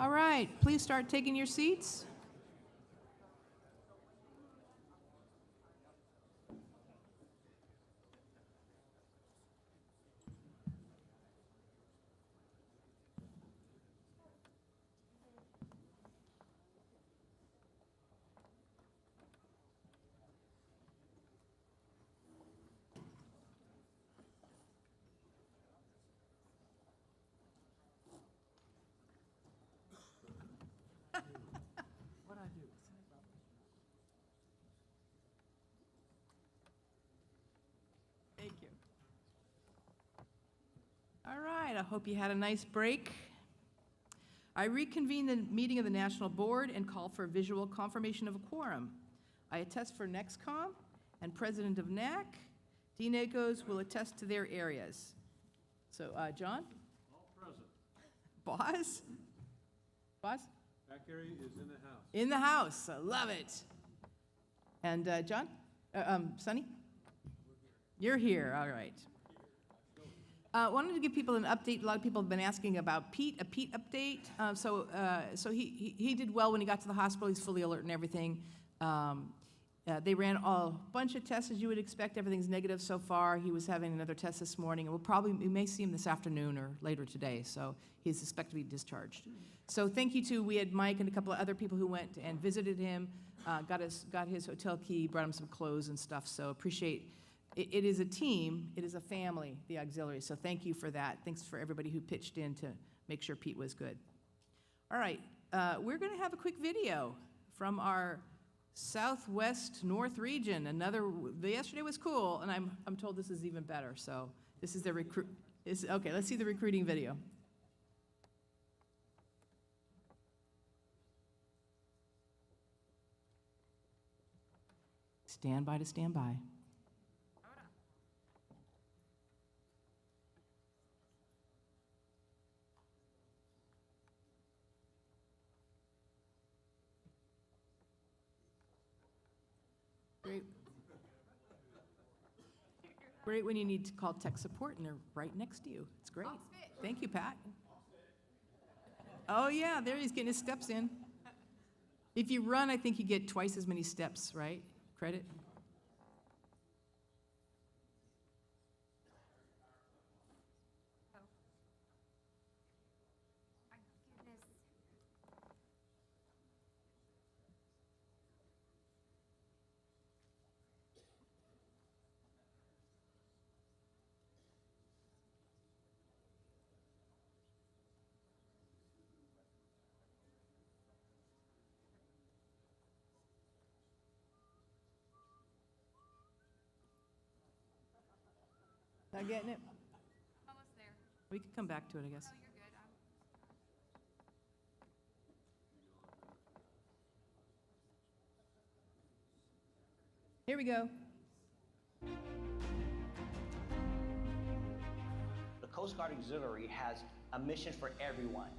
All right, please start taking your seats. Thank you. All right, I hope you had a nice break. I reconvene the meeting of the National Board and call for visual confirmation of a quorum. I attest for NextCom and President of NAC. Dean Akos will attest to their areas. So, John? All present. Boss? Boss? Back area is in the house. In the house, I love it. And John? Sonny? You're here, all right. Wanted to give people an update. A lot of people have been asking about Pete, a Pete update. So he did well when he got to the hospital. He's fully alert and everything. They ran a bunch of tests, as you would expect. Everything's negative so far. He was having another test this morning, and we may see him this afternoon or later today, so he's expected to be discharged. So thank you to, we had Mike and a couple of other people who went and visited him, got his hotel key, brought him some clothes and stuff, so appreciate. It is a team, it is a family, the auxiliary, so thank you for that. Thanks for everybody who pitched in to make sure Pete was good. All right, we're gonna have a quick video from our Southwest North region. Yesterday was cool, and I'm told this is even better. So this is the okay, let's see the recruiting video. Stand by to stand by. Great. Great when you need to call tech support and they're right next to you. It's great. Thank you, Pat. Oh yeah, there he's getting his steps in. If you run, I think you get twice as many steps, right? Credit. Not getting it? Almost there. We could come back to it, I guess. Oh, you're good. Here we go. The Coast Guard Auxiliary has a mission for everyone.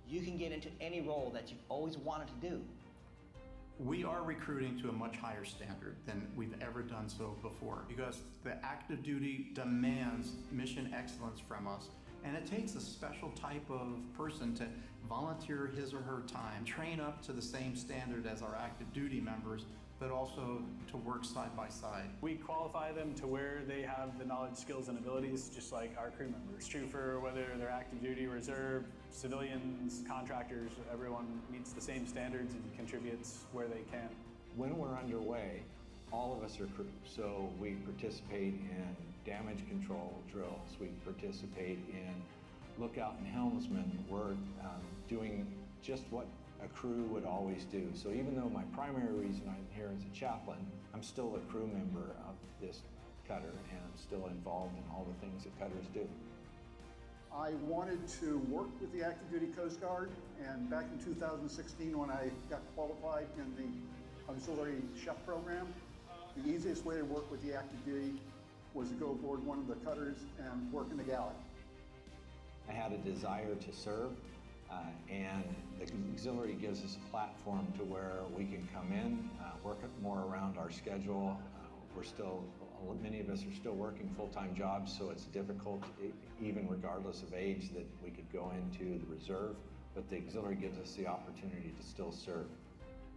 You can get into any role that you've always wanted to do. We are recruiting to a much higher standard than we've ever done so before because the active duty demands mission excellence from us, and it takes a special type of person to volunteer his or her time, train up to the same standard as our active duty members, but also to work side by side. We qualify them to where they have the knowledge, skills, and abilities, just like our crew members. True for whether they're active duty, reserve, civilians, contractors, everyone meets the same standards and contributes where they can. When we're underway, all of us are crew, so we participate in damage control drills, we participate in lookout and helmsman work, doing just what a crew would always do. So even though my primary reason I'm here as a chaplain, I'm still a crew member of this cutter and I'm still involved in all the things that cutters do. I wanted to work with the active duty Coast Guard, and back in 2016 when I got qualified in the auxiliary chef program, the easiest way to work with the active duty was to go aboard one of the cutters and work in the galley. I had a desire to serve, and the auxiliary gives us a platform to where we can come in, work more around our schedule. Many of us are still working full-time jobs, so it's difficult, even regardless of age, that we could go into the reserve but the auxiliary gives us the opportunity to still serve.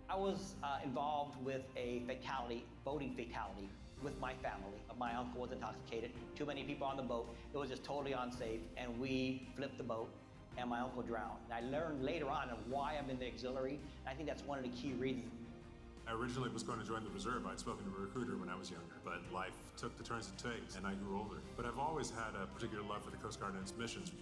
I was involved with a fatality, boating fatality, with my family. My uncle was intoxicated, too many people on the boat. It was just totally unsafe, and we flipped the boat, and my uncle drowned. And I learned later on of why I'm in the auxiliary, and I think that's one of the key reasons. I originally was going to join the reserve. I'd spoken to a recruiter when I was younger, but life took the turns it takes, and I grew older. But I've always had a particular love for the Coast Guard and its missions.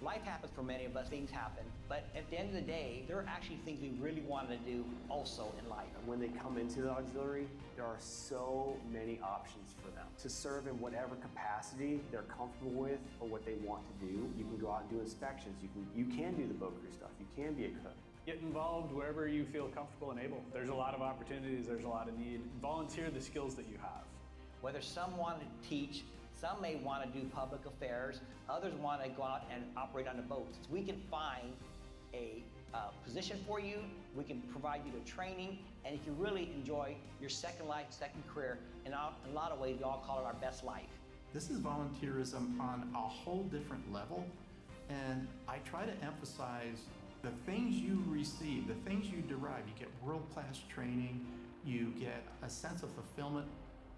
Life happens for many of us, things happen, but at the end of the day, there are actually things we really want to do also in life. When they come into the auxiliary, there are so many options for them to serve in whatever capacity they're comfortable with or what they want to do. You can go out and do inspections. You can do the boat crew stuff. You can be a cook. Get involved wherever you feel comfortable and able. There's a lot of opportunities, there's a lot of need. Volunteer the skills that you have. Whether some want to teach, some may want to do public affairs, others want to go out and operate on the boats. We can find a position for you, we can provide you the training, and if you really enjoy your second life, second career, in a lot of ways we all call it our best life. This is volunteerism on a whole different level, and I try to emphasize the things you receive, the things you derive. You get world-class training, you get a sense of fulfillment.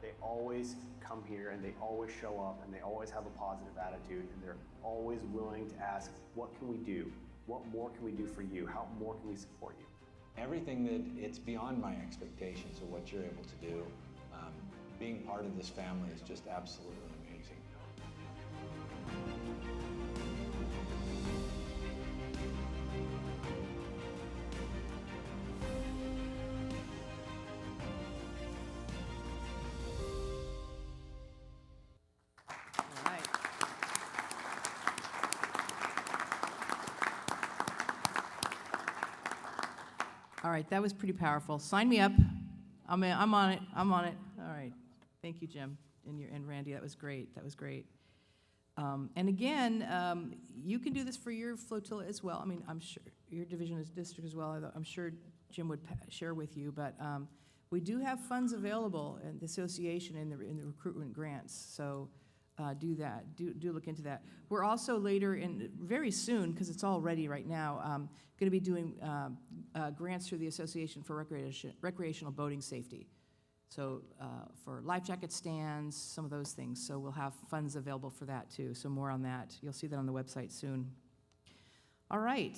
They always come here and they always show up and they always have a positive attitude and they're always willing to ask, what can we do? What more can we do for you? How more can we support you? Everything that it's beyond my expectations of what you're able to do. Being part of this family is just absolutely amazing. All right, that was pretty powerful. Sign me up. I'm on it. I'm on it. All right. Thank you, Jim, and Randy. That was great. That was great. And again, you can do this for your flotilla as well. I mean, I'm sure your division is district as well. I'm sure Jim would share with you, but we do have funds available in the association in the recruitment grants. So do that. Do look into that. We're also later very soon, because it's all ready right now, going to be doing grants through the Association for Recreational Boating Safety. So for life jacket stands, some of those things. So we'll have funds available for that too. So more on that. You'll see that on the website soon. All right.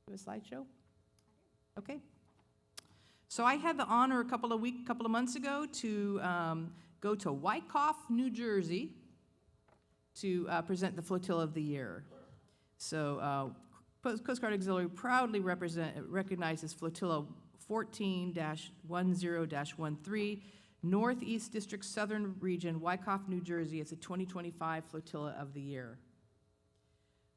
Do a slideshow? Okay. So I had the honor a couple of months ago to go to Wyckoff, New Jersey to present the Flotilla of the Year. So Coast Guard Auxiliary proudly recognizes Flotilla 14-10-13, Northeast District Southern Region, Wyckoff, New Jersey. It's a 2025 Flotilla of the Year.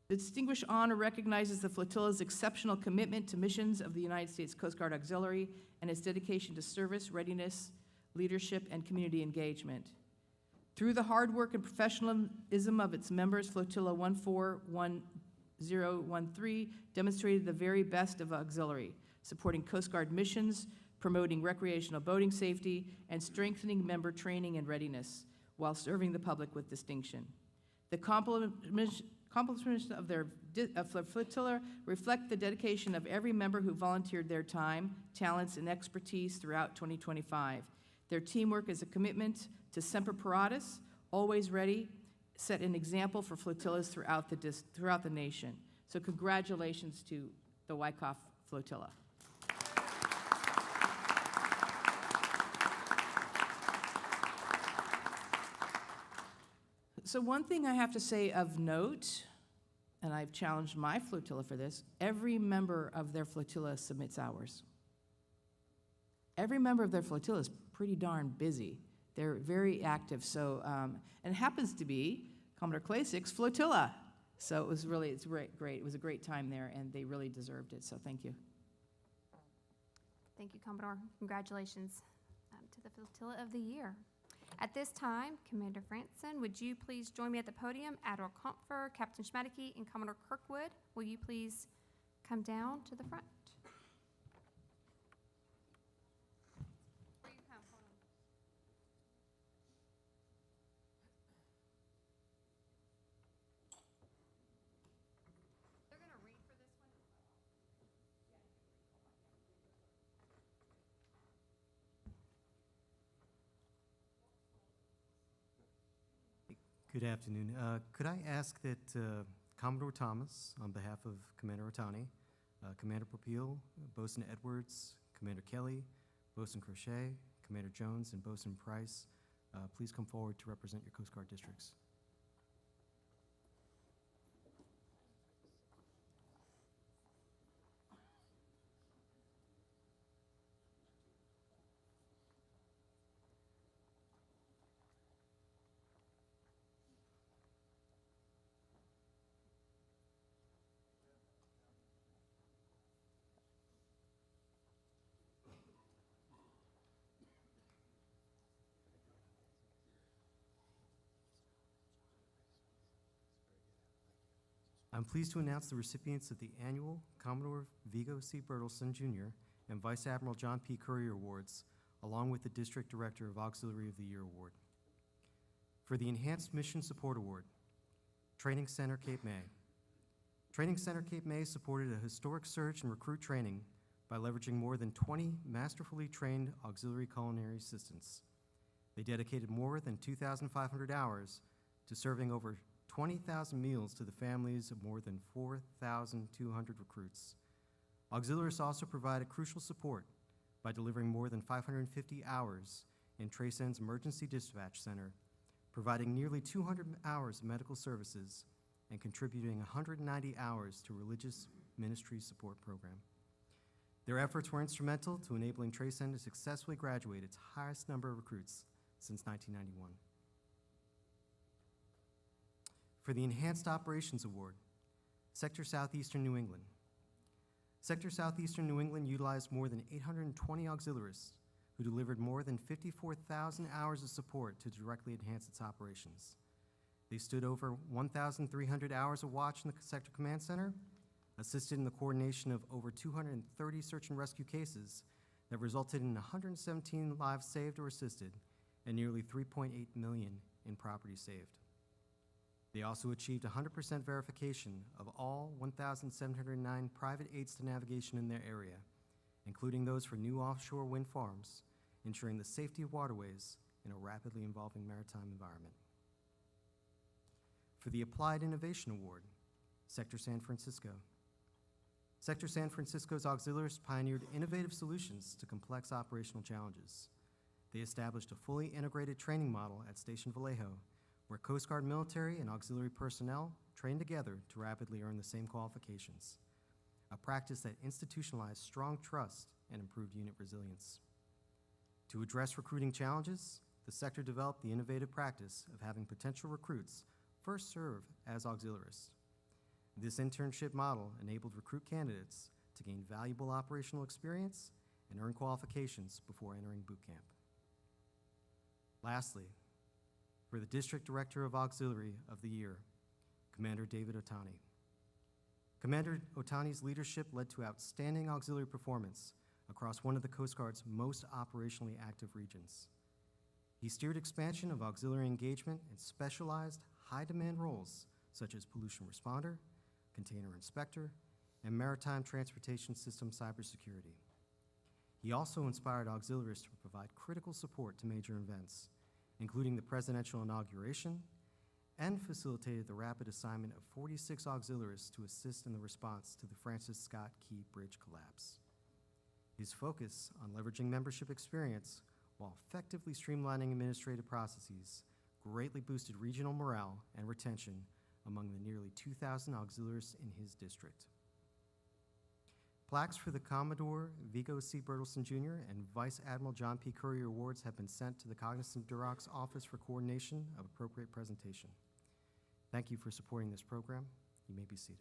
The distinguished honor recognizes the flotilla's exceptional commitment to missions of the United States Coast Guard Auxiliary and its dedication to service, readiness, leadership, and community engagement. Through the hard work and professionalism of its members, Flotilla 14-10-13 demonstrated the very best of auxiliary, supporting Coast Guard missions, promoting recreational boating safety, and strengthening member training and readiness, while serving the public with distinction. The accomplishments of their flotilla reflect the dedication of every member who volunteered their time, talents, and expertise throughout 2025. Their teamwork is a commitment to Semper Paratus, always ready, set an example for flotillas throughout the nation. So congratulations to the Wyckoff Flotilla. So one thing I have to say of note, and I've challenged my flotilla for this, every member of their flotilla submits hours. Every member of their flotilla is pretty darn busy. They're very active. So, and it happens to be Commodore Klasik's flotilla. So it was really, it's great. It was a great time there, and they really deserved it. So thank you. Thank you, Commodore. Congratulations to the Flotilla of the Year. At this time, Commander Franson, would you please join me at the podium? Admiral Comfer, Captain Schmadeke, and Commodore Kirkwood, will you please come down to the front? They're going to read Good afternoon. Could I ask that Commodore Thomas, on behalf of Commander Otani, Commander Popeil, Bosun Edwards, Commander Kelly, Bosun Crochet, Commander Jones, and Bosun Price, please come forward to represent your Coast Guard districts. I'm pleased to announce the recipients of the annual Commodore Vigo C. Bertelsen Jr. and Vice Admiral John P. Currier Awards, along with the District Director of Auxiliary of the Year Award. For the Enhanced Mission Support Award, Training Center Cape May. Training Center Cape May supported a historic surge in recruit training by leveraging more than 20 masterfully trained auxiliary culinary assistants. They dedicated more than 2,500 hours to serving over 20,000 meals to the families of more than 4,200 recruits. Auxiliaries also provided crucial support by delivering more than 550 hours in TRACEN's Emergency Dispatch Center, providing nearly 200 hours of medical services, and contributing 190 hours to religious ministry support program. Their efforts were instrumental to enabling TRACEN to successfully graduate its highest number of recruits since 1991. For the Enhanced Operations Award, Sector Southeastern New England. Sector Southeastern New England utilized more than 820 auxiliaries who delivered more than 54,000 hours of support to directly enhance its operations. They stood over 1,300 hours of watch in the Sector Command Center, assisted in the coordination of over 230 search and rescue cases that resulted in 117 lives saved or assisted and nearly 3.8 million in property saved. They also achieved 100% verification of all 1,709 private aids to navigation in their area, including those for new offshore wind farms, ensuring the safety of waterways in a rapidly evolving maritime environment. For the Applied Innovation Award, Sector San Francisco. Sector San Francisco's auxiliaries pioneered innovative solutions to complex operational challenges. They established a fully integrated training model at Station Vallejo, where Coast Guard military and auxiliary personnel trained together to rapidly earn the same qualifications, a practice that institutionalized strong trust and improved unit resilience. To address recruiting challenges, the sector developed the innovative practice of having potential recruits first serve as auxiliaries. This internship model enabled recruit candidates to gain valuable operational experience and earn qualifications before entering boot camp. Lastly, for the District Director of Auxiliary of the Year, Commander David Otani. Commander Otani's leadership led to outstanding auxiliary performance across one of the Coast Guard's most operationally active regions. He steered expansion of auxiliary engagement in specialized, high-demand roles such as pollution responder, container inspector, and maritime transportation system cybersecurity. He also inspired auxiliaries to provide critical support to major events, including the presidential inauguration, and facilitated the rapid assignment of 46 auxiliaries to assist in the response to the Francis Scott Key Bridge collapse. His focus on leveraging membership experience while effectively streamlining administrative processes greatly boosted regional morale and retention among the nearly 2,000 auxiliaries in his district. Plaques for the Commodore Vigo C. Bertelsen Jr. and Vice Admiral John P. Currier Awards have been sent to the Cognizant Duroc Office for coordination of appropriate presentation. Thank you for supporting this program. You may be seated.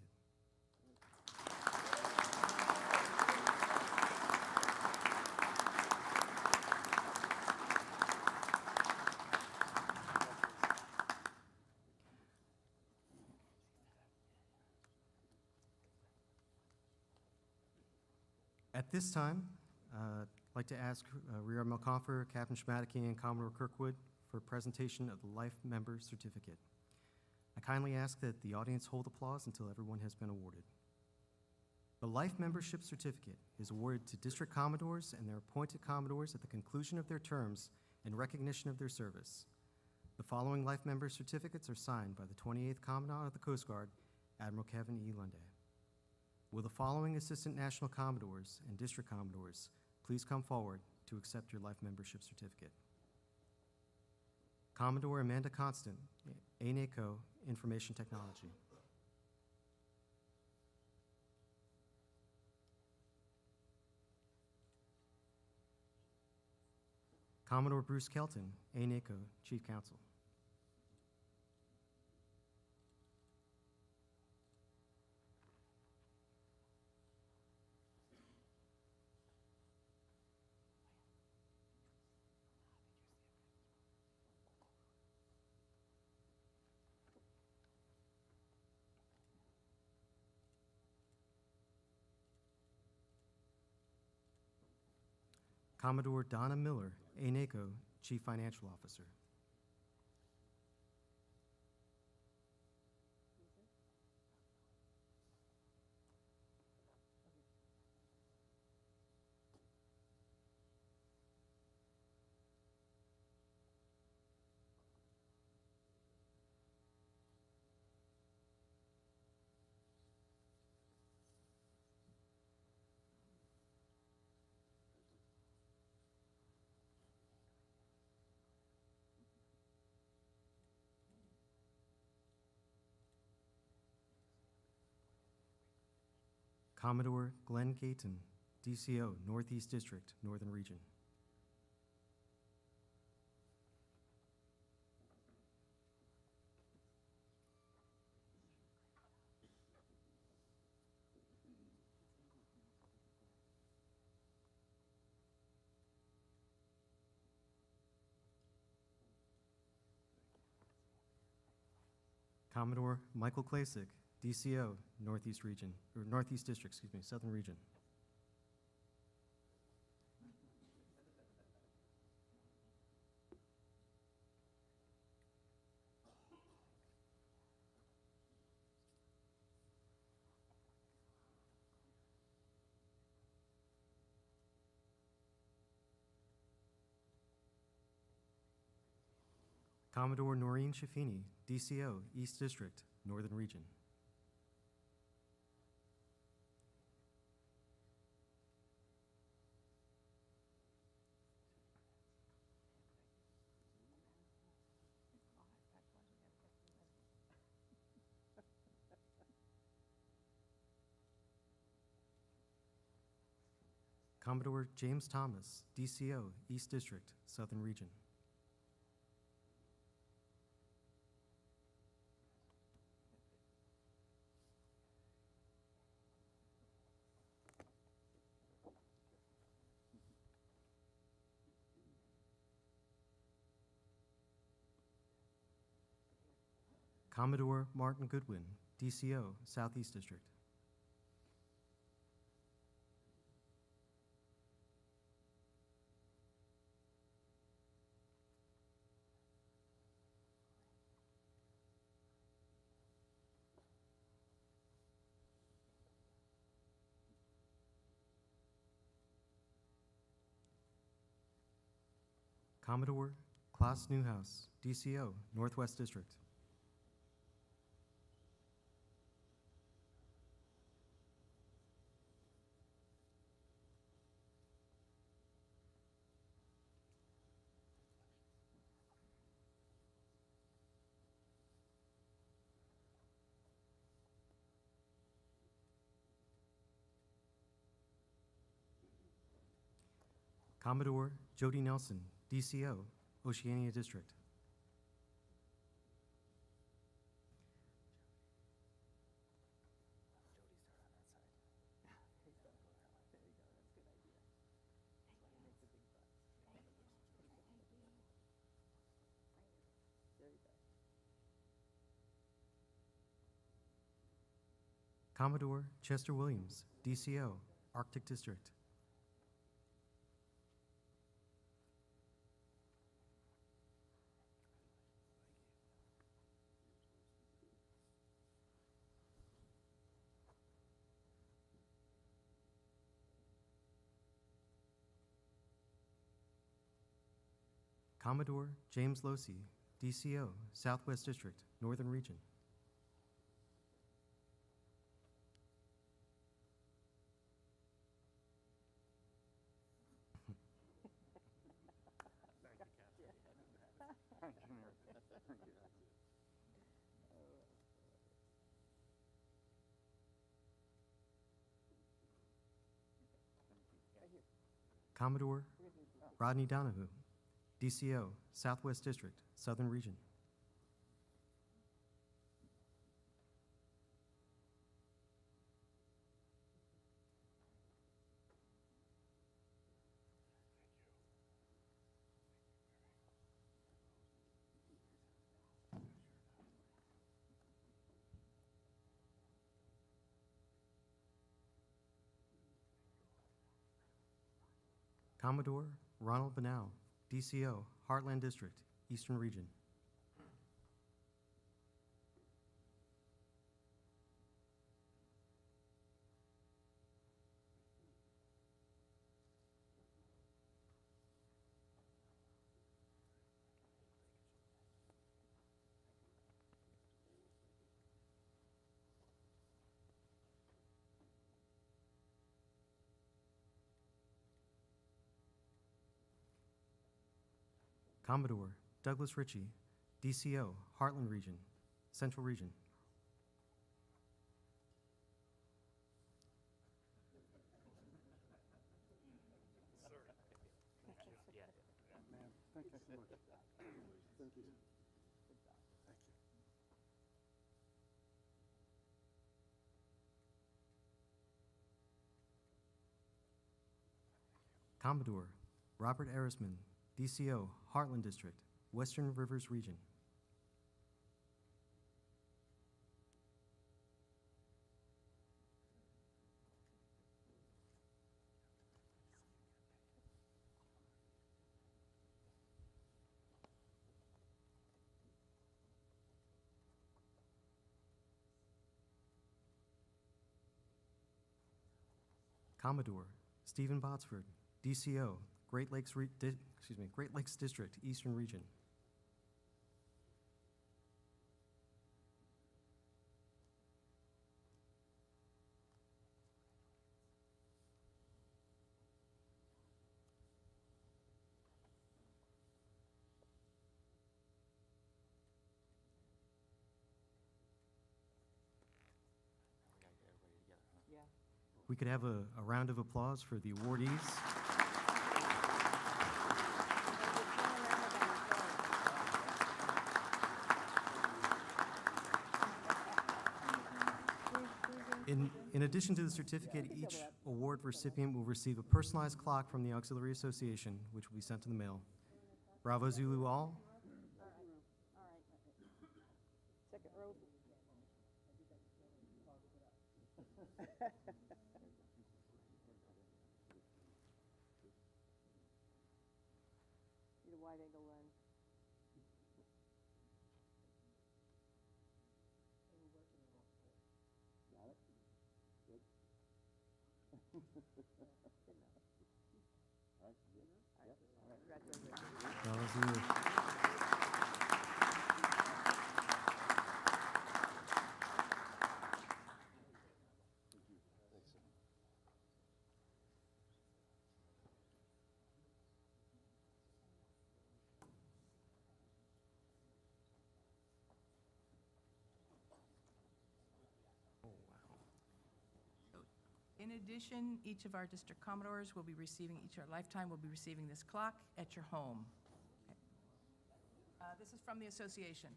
At this time, I'd like to ask Rear Admiral Confer, Captain Schmadeke, and Commodore Kirkwood for a presentation of the Life Member Certificate. I kindly ask that the audience hold applause until everyone has been awarded. The Life Membership Certificate is awarded to District Commodores and their appointed Commodores at the conclusion of their terms in recognition of their service. The following life member certificates are signed by the 28th Commandant of the Coast Guard, Admiral Kevin E. Lunde. Will the following Assistant National Commodores and District Commodores please come forward to accept your life membership certificate? Commodore Amanda Constant, ANACO Information Technology. Commodore Bruce Kelton, ANACO Chief Counsel. Commodore Donna Miller, ANACO Chief Financial Officer. Commodore Glenn Gayton, DCO, Northeast District, Northern Region. Commodore Michael Klasick, DCO, Northeast Region, or Northeast District, excuse me, Southern Region. Commodore Noreen Shafini, DCO, East District, Northern Region. Commodore James Thomas, DCO, East District, Southern Region. Commodore Martin Goodwin, DCO, Southeast District. Commodore Klaus Newhouse, DCO, Northwest District. Commodore Jody Nelson, DCO, Oceania District. Commodore Chester Williams, DCO, Arctic District. Commodore James Losey, DCO, Southwest District, Northern Region. Commodore Rodney Donahue, DCO, Southwest District, Southern Region. Commodore Ronald Banau, DCO, Heartland District, Eastern Region. Commodore Douglas Ritchie, DCO, Heartland Region, Central Region. Thank you so much. Thank you. Commodore Robert Arisman, DCO, Heartland District, Western Rivers Region. Commodore Stephen Botsford, DCO, Great Lakes District, Eastern Region. We could have a round of applause for the awardees. In addition to the certificate, each award recipient will receive a personalized clock from the Auxiliary Association, which will be sent to the mail. Bravo Zulu all. Second row. Need a wide angle lens. Got it? Good. All right, good. Yep. All right. Bravo Zulu. In addition, each of our district commodores will be receiving, each our lifetime will be receiving this clock at your home. Okay. This is from the association.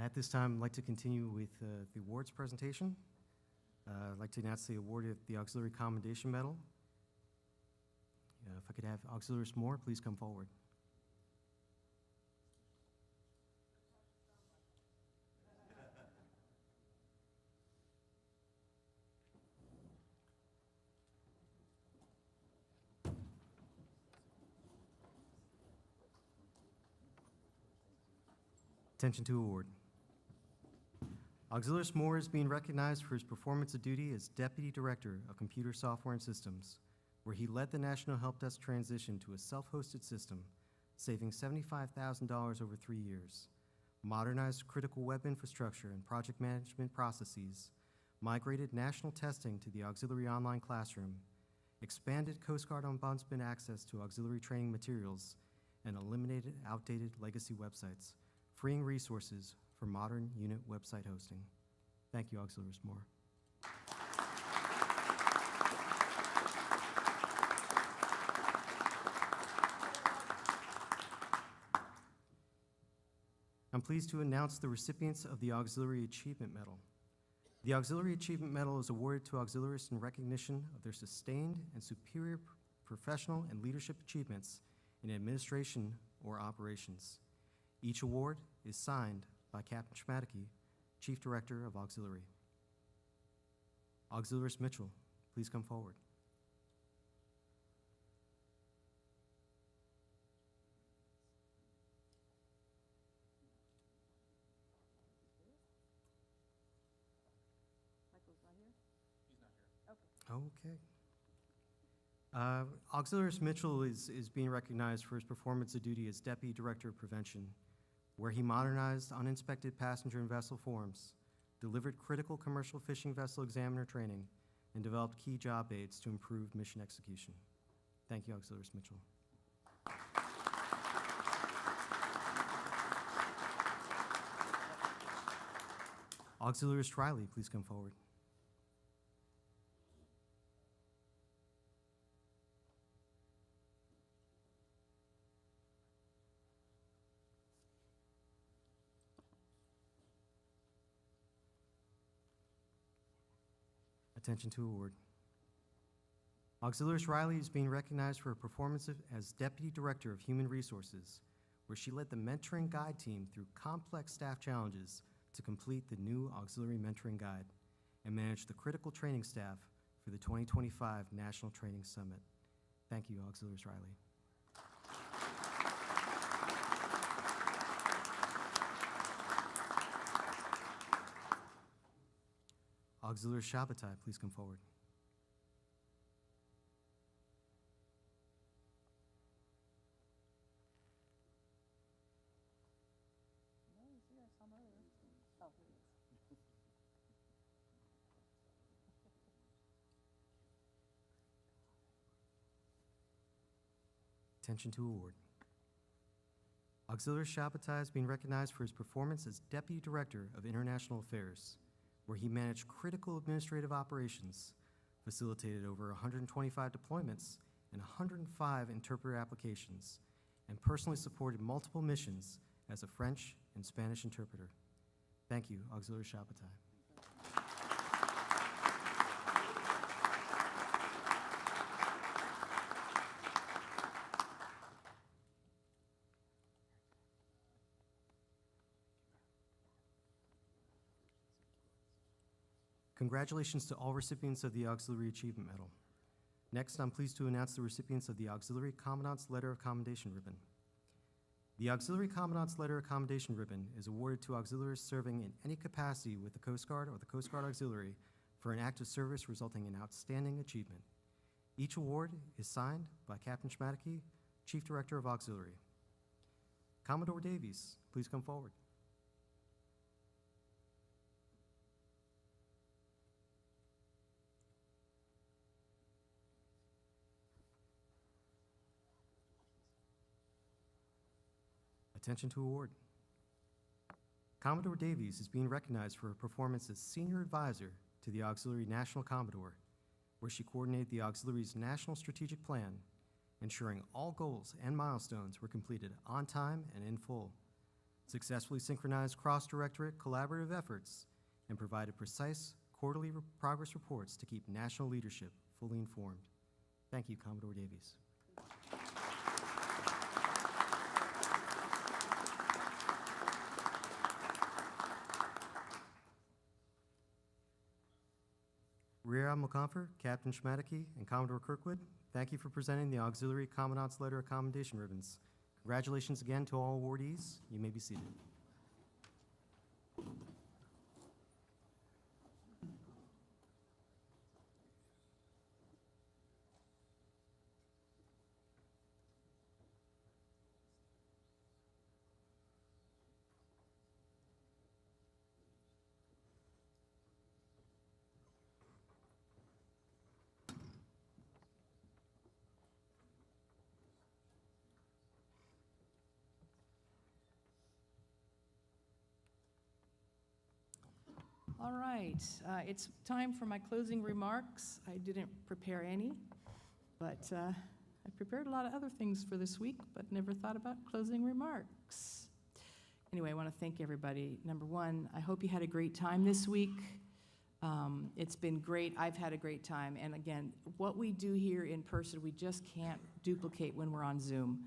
At this time, I'd like to continue with the awards presentation. I'd like to announce the award of the Auxiliary Commendation Medal. If I could have Auxiliaries Moore, please come forward. Attention to award. Auxilius Moore is being recognized for his performance of duty as Deputy Director of Computer Software and Systems, where he led the National Help Desk transition to a self-hosted system, saving $75,000 over 3 years, modernized critical web infrastructure and project management processes, migrated national testing to the Auxiliary Online Classroom, expanded Coast Guard Ombudsman access to auxiliary training materials, and eliminated outdated legacy websites, freeing resources for modern unit website hosting. Thank you, Auxiliaries Moore. I'm pleased to announce the recipients of the Auxiliary Achievement Medal. The Auxiliary Achievement Medal is awarded to auxiliaries in recognition of their sustained and superior professional and leadership achievements in administration or operations. Each award is signed by Captain Schmadeke, Chief Director of Auxiliary. Auxiliaries Mitchell, please come forward. Okay. Auxiliaries Mitchell is being recognized for his performance of duty as Deputy Director of Prevention, where he modernized uninspected passenger and vessel forms, delivered critical commercial fishing vessel examiner training, and developed key job aids to improve mission execution. Thank you, Auxiliaries Mitchell. Auxiliaries Riley, please come forward. Attention to award. Auxiliaries Riley is being recognized for her performance as Deputy Director of Human Resources, where she led the mentoring guide team through complex staff challenges to complete the new Auxiliary Mentoring Guide and managed the critical training staff for the 2025 National Training Summit. Thank you, Auxiliaries Riley. Auxiliary Shabbatai, please come forward. Attention to award. Auxiliary Shabbatai is being recognized for his performance as Deputy Director of International Affairs, where he managed critical administrative operations, facilitated over 125 deployments and 105 interpreter applications, and personally supported multiple missions as a French and Spanish interpreter. Thank you, Auxiliary Shabbatai. Congratulations to all recipients of the Auxiliary Achievement Medal. Next, I'm pleased to announce the recipients of the Auxiliary Commandant's Letter of Commendation Ribbon. The Auxiliary Commandant's Letter of Commendation Ribbon is awarded to auxiliaries serving in any capacity with the Coast Guard or the Coast Guard Auxiliary for an act of service resulting in outstanding achievement. Each award is signed by Captain Schmadeke, Chief Director of Auxiliary. Commodore Davies, please come forward. Attention to award. Commodore Davies is being recognized for her performance as Senior Advisor to the Auxiliary National Commodore, where she coordinated the Auxiliary's National Strategic Plan, ensuring all goals and milestones were completed on time and in full, successfully synchronized cross-directorate collaborative efforts, and provided precise quarterly progress reports to keep national leadership fully informed. Thank you, Commodore Davies. Rear Admiral Comfort, Captain Schmadeke, and Commodore Kirkwood, thank you for presenting the Auxiliary Commandant's Letter of Commendation ribbons. Congratulations again to all awardees. You may be seated. All right, it's time for my closing remarks. I didn't prepare any, but I prepared a lot of other things for this week, but never thought about closing remarks. Anyway, I want to thank everybody. Number one, I hope you had a great time this week. It's been great. I've had a great time. And again, what we do here in person, we just can't duplicate when we're on Zoom.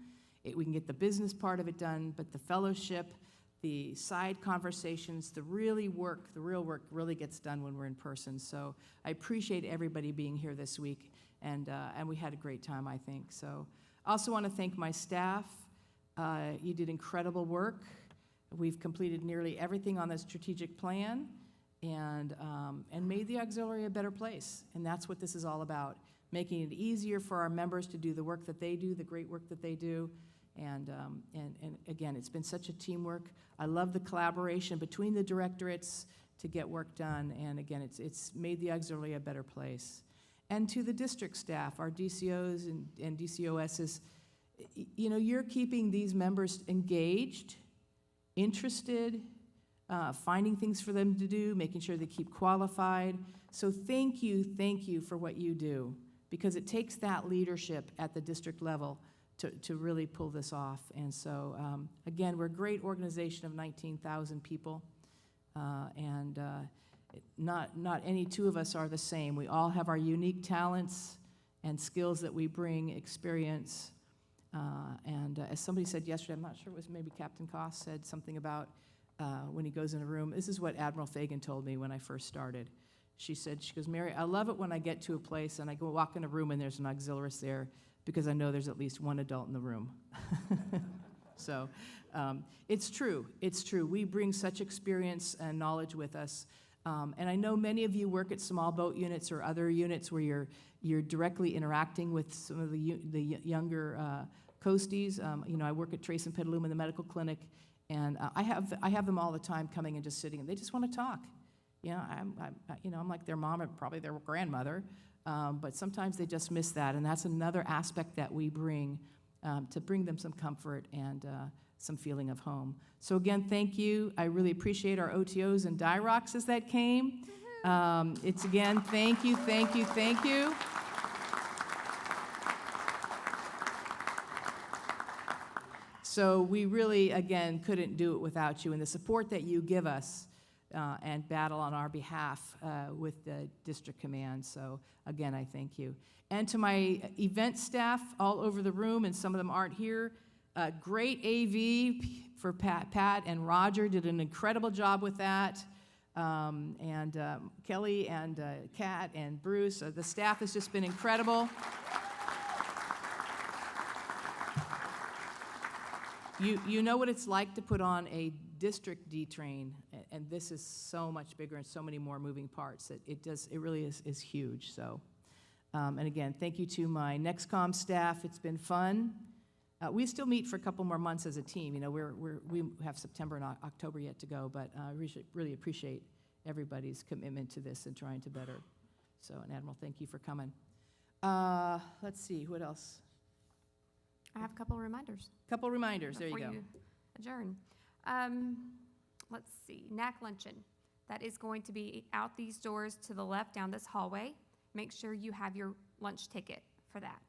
We can get the business part of it done, but the fellowship, the side conversations, the real work really gets done when we're in person. So I appreciate everybody being here this week, and we had a great time, I think. So I also want to thank my staff. You did incredible work. We've completed nearly everything on the strategic plan, and made the auxiliary a better place. And that's what this is all about, making it easier for our members to do the work that they do, the great work that they do. And again, it's been such a teamwork. I love the collaboration between the directorates to get work done. And again, it's made the auxiliary a better place. And to the district staff, our DCOs and DCOSs, you know, you're keeping these members engaged, interested, finding things for them to do, making sure they keep qualified. So thank you for what you do, because it takes that leadership at the district level to really pull this off. And so, again, we're a great organization of 19,000 people, and not any two of us are the same. We all have our unique talents and skills that we bring, experience. As somebody said yesterday, I'm not sure it was maybe Captain Koss said something about when he goes in a room. This is what Admiral Fagan told me when I first started. She goes, Mary, I love it when I get to a place and I go walk in a room and there's an auxiliarist there, because I know there's at least one adult in the room. So it's true. It's true. We bring such experience and knowledge with us. And I know many of you work at small boat units or other units where you're directly interacting with some of the younger coasties. You know, I work at Trace and Petaluma in the medical clinic, and I have them all the time coming and just sitting, and they just want to talk. You know, I'm like their mom or probably their grandmother. But sometimes they just miss that, and that's another aspect that we bring to bring them some comfort and some feeling of home. So again, thank you. I really appreciate our OTOs and DIROCs that came. It's again, thank you. So we really, again, couldn't do it without you, and the support that you give us and battle on our behalf with the district command. So again, I thank you. And to my event staff all over the room, and some of them aren't here, great AV for Pat and Roger did an incredible job with that. Kelly and Kat and Bruce, the staff has just been incredible. You know what it's like to put on a district D train, and this is so much bigger and so many more moving parts. It really is huge. So, and again, thank you to my NextCom staff. It's been fun. We still meet for a couple more months as a team. You know, we have September and October yet to go, but I really appreciate everybody's commitment to this and trying to better. So, and Admiral, thank you for coming. Let's see, what else? I have a couple of reminders. There you go. Before you adjourn. Let's see, NAC Luncheon. That is going to be out these doors to the left down this hallway. Make sure you have your lunch ticket for that.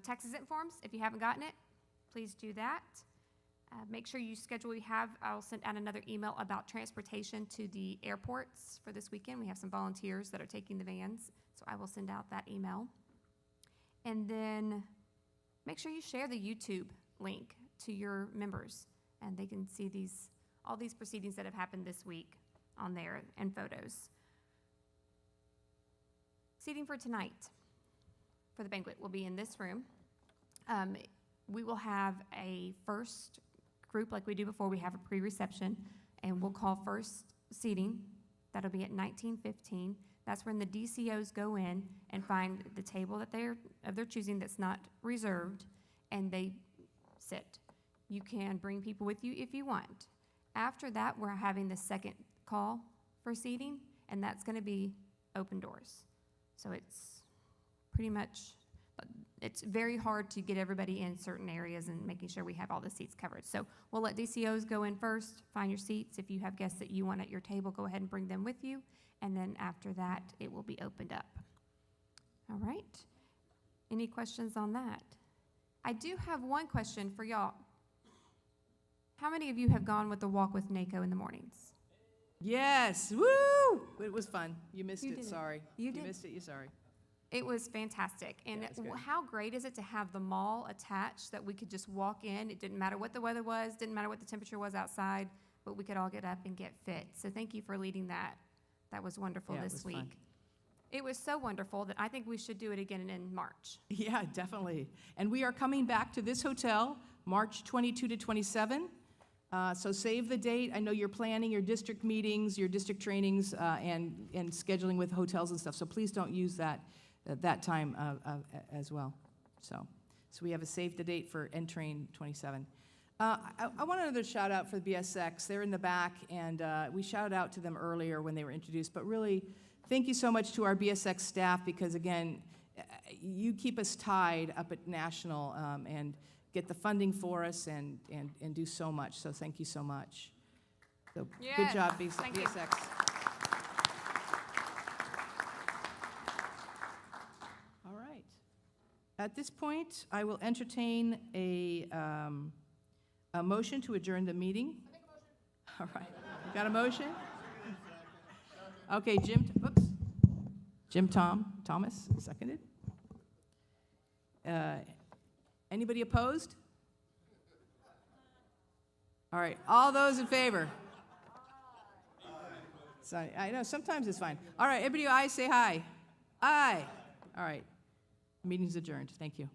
Tax exempt forms, if you haven't gotten it, please do that. Make sure you schedule, I'll send out another email about transportation to the airports for this weekend. We have some volunteers that are taking the vans, so I will send out that email. And then make sure you share the YouTube link to your members, and they can see all these proceedings that have happened this week on there and photos. Seating for tonight for the banquet will be in this room. We will have a first group like we do before. We have a pre-reception, and we'll call first seating. That'll be at 19:15. That's when the DCOs go in and find the table that of their choosing that's not reserved, and they sit. You can bring people with you if you want. After that, we're having the second call for seating, and that's going to be open doors. So it's pretty much it's very hard to get everybody in certain areas and making sure we have all the seats covered. So we'll let DCOs go in first, find your seats. If you have guests that you want at your table, go ahead and bring them with you. And then after that, it will be opened up. All right. Any questions on that? I do have one question for y'all. How many of you have gone with the walk with NACO in the mornings? Yes, woo! It was fun. You missed You it, did it. sorry. You did. Missed it, you're sorry. It was fantastic. And Yeah, it's good. how great is it to have the mall attached that we could just walk in? It didn't matter what the weather was, didn't matter what the temperature was outside, but we could all get up and get fit. So thank you for leading that. That was wonderful Yeah, it this was week. fun. It was so wonderful that I think we should do it again in March. Yeah, definitely. And we are coming back to this hotel, March 22 to 27. So save the date. I know you're planning your district meetings, your district trainings, and scheduling with hotels and stuff. So please don't use that time as well. So we have a save the date for N-Train 27. I want another shout out for the BSX. They're in the back, and we shouted out to them earlier when they were introduced. But really, thank you so much to our BSX staff because, again, you keep us tied up at National and get the funding for us and do so much. So thank you so much. So Yes, good job, thank you. BSX. All right. At this point, I will entertain a motion to adjourn the meeting. All right. You got a motion? Okay, Thomas, seconded. Anybody opposed? All right, all those in favor? So, I know, sometimes it's fine. All right, everybody, aye, say hi. Aye. All right, meeting's adjourned. Thank you.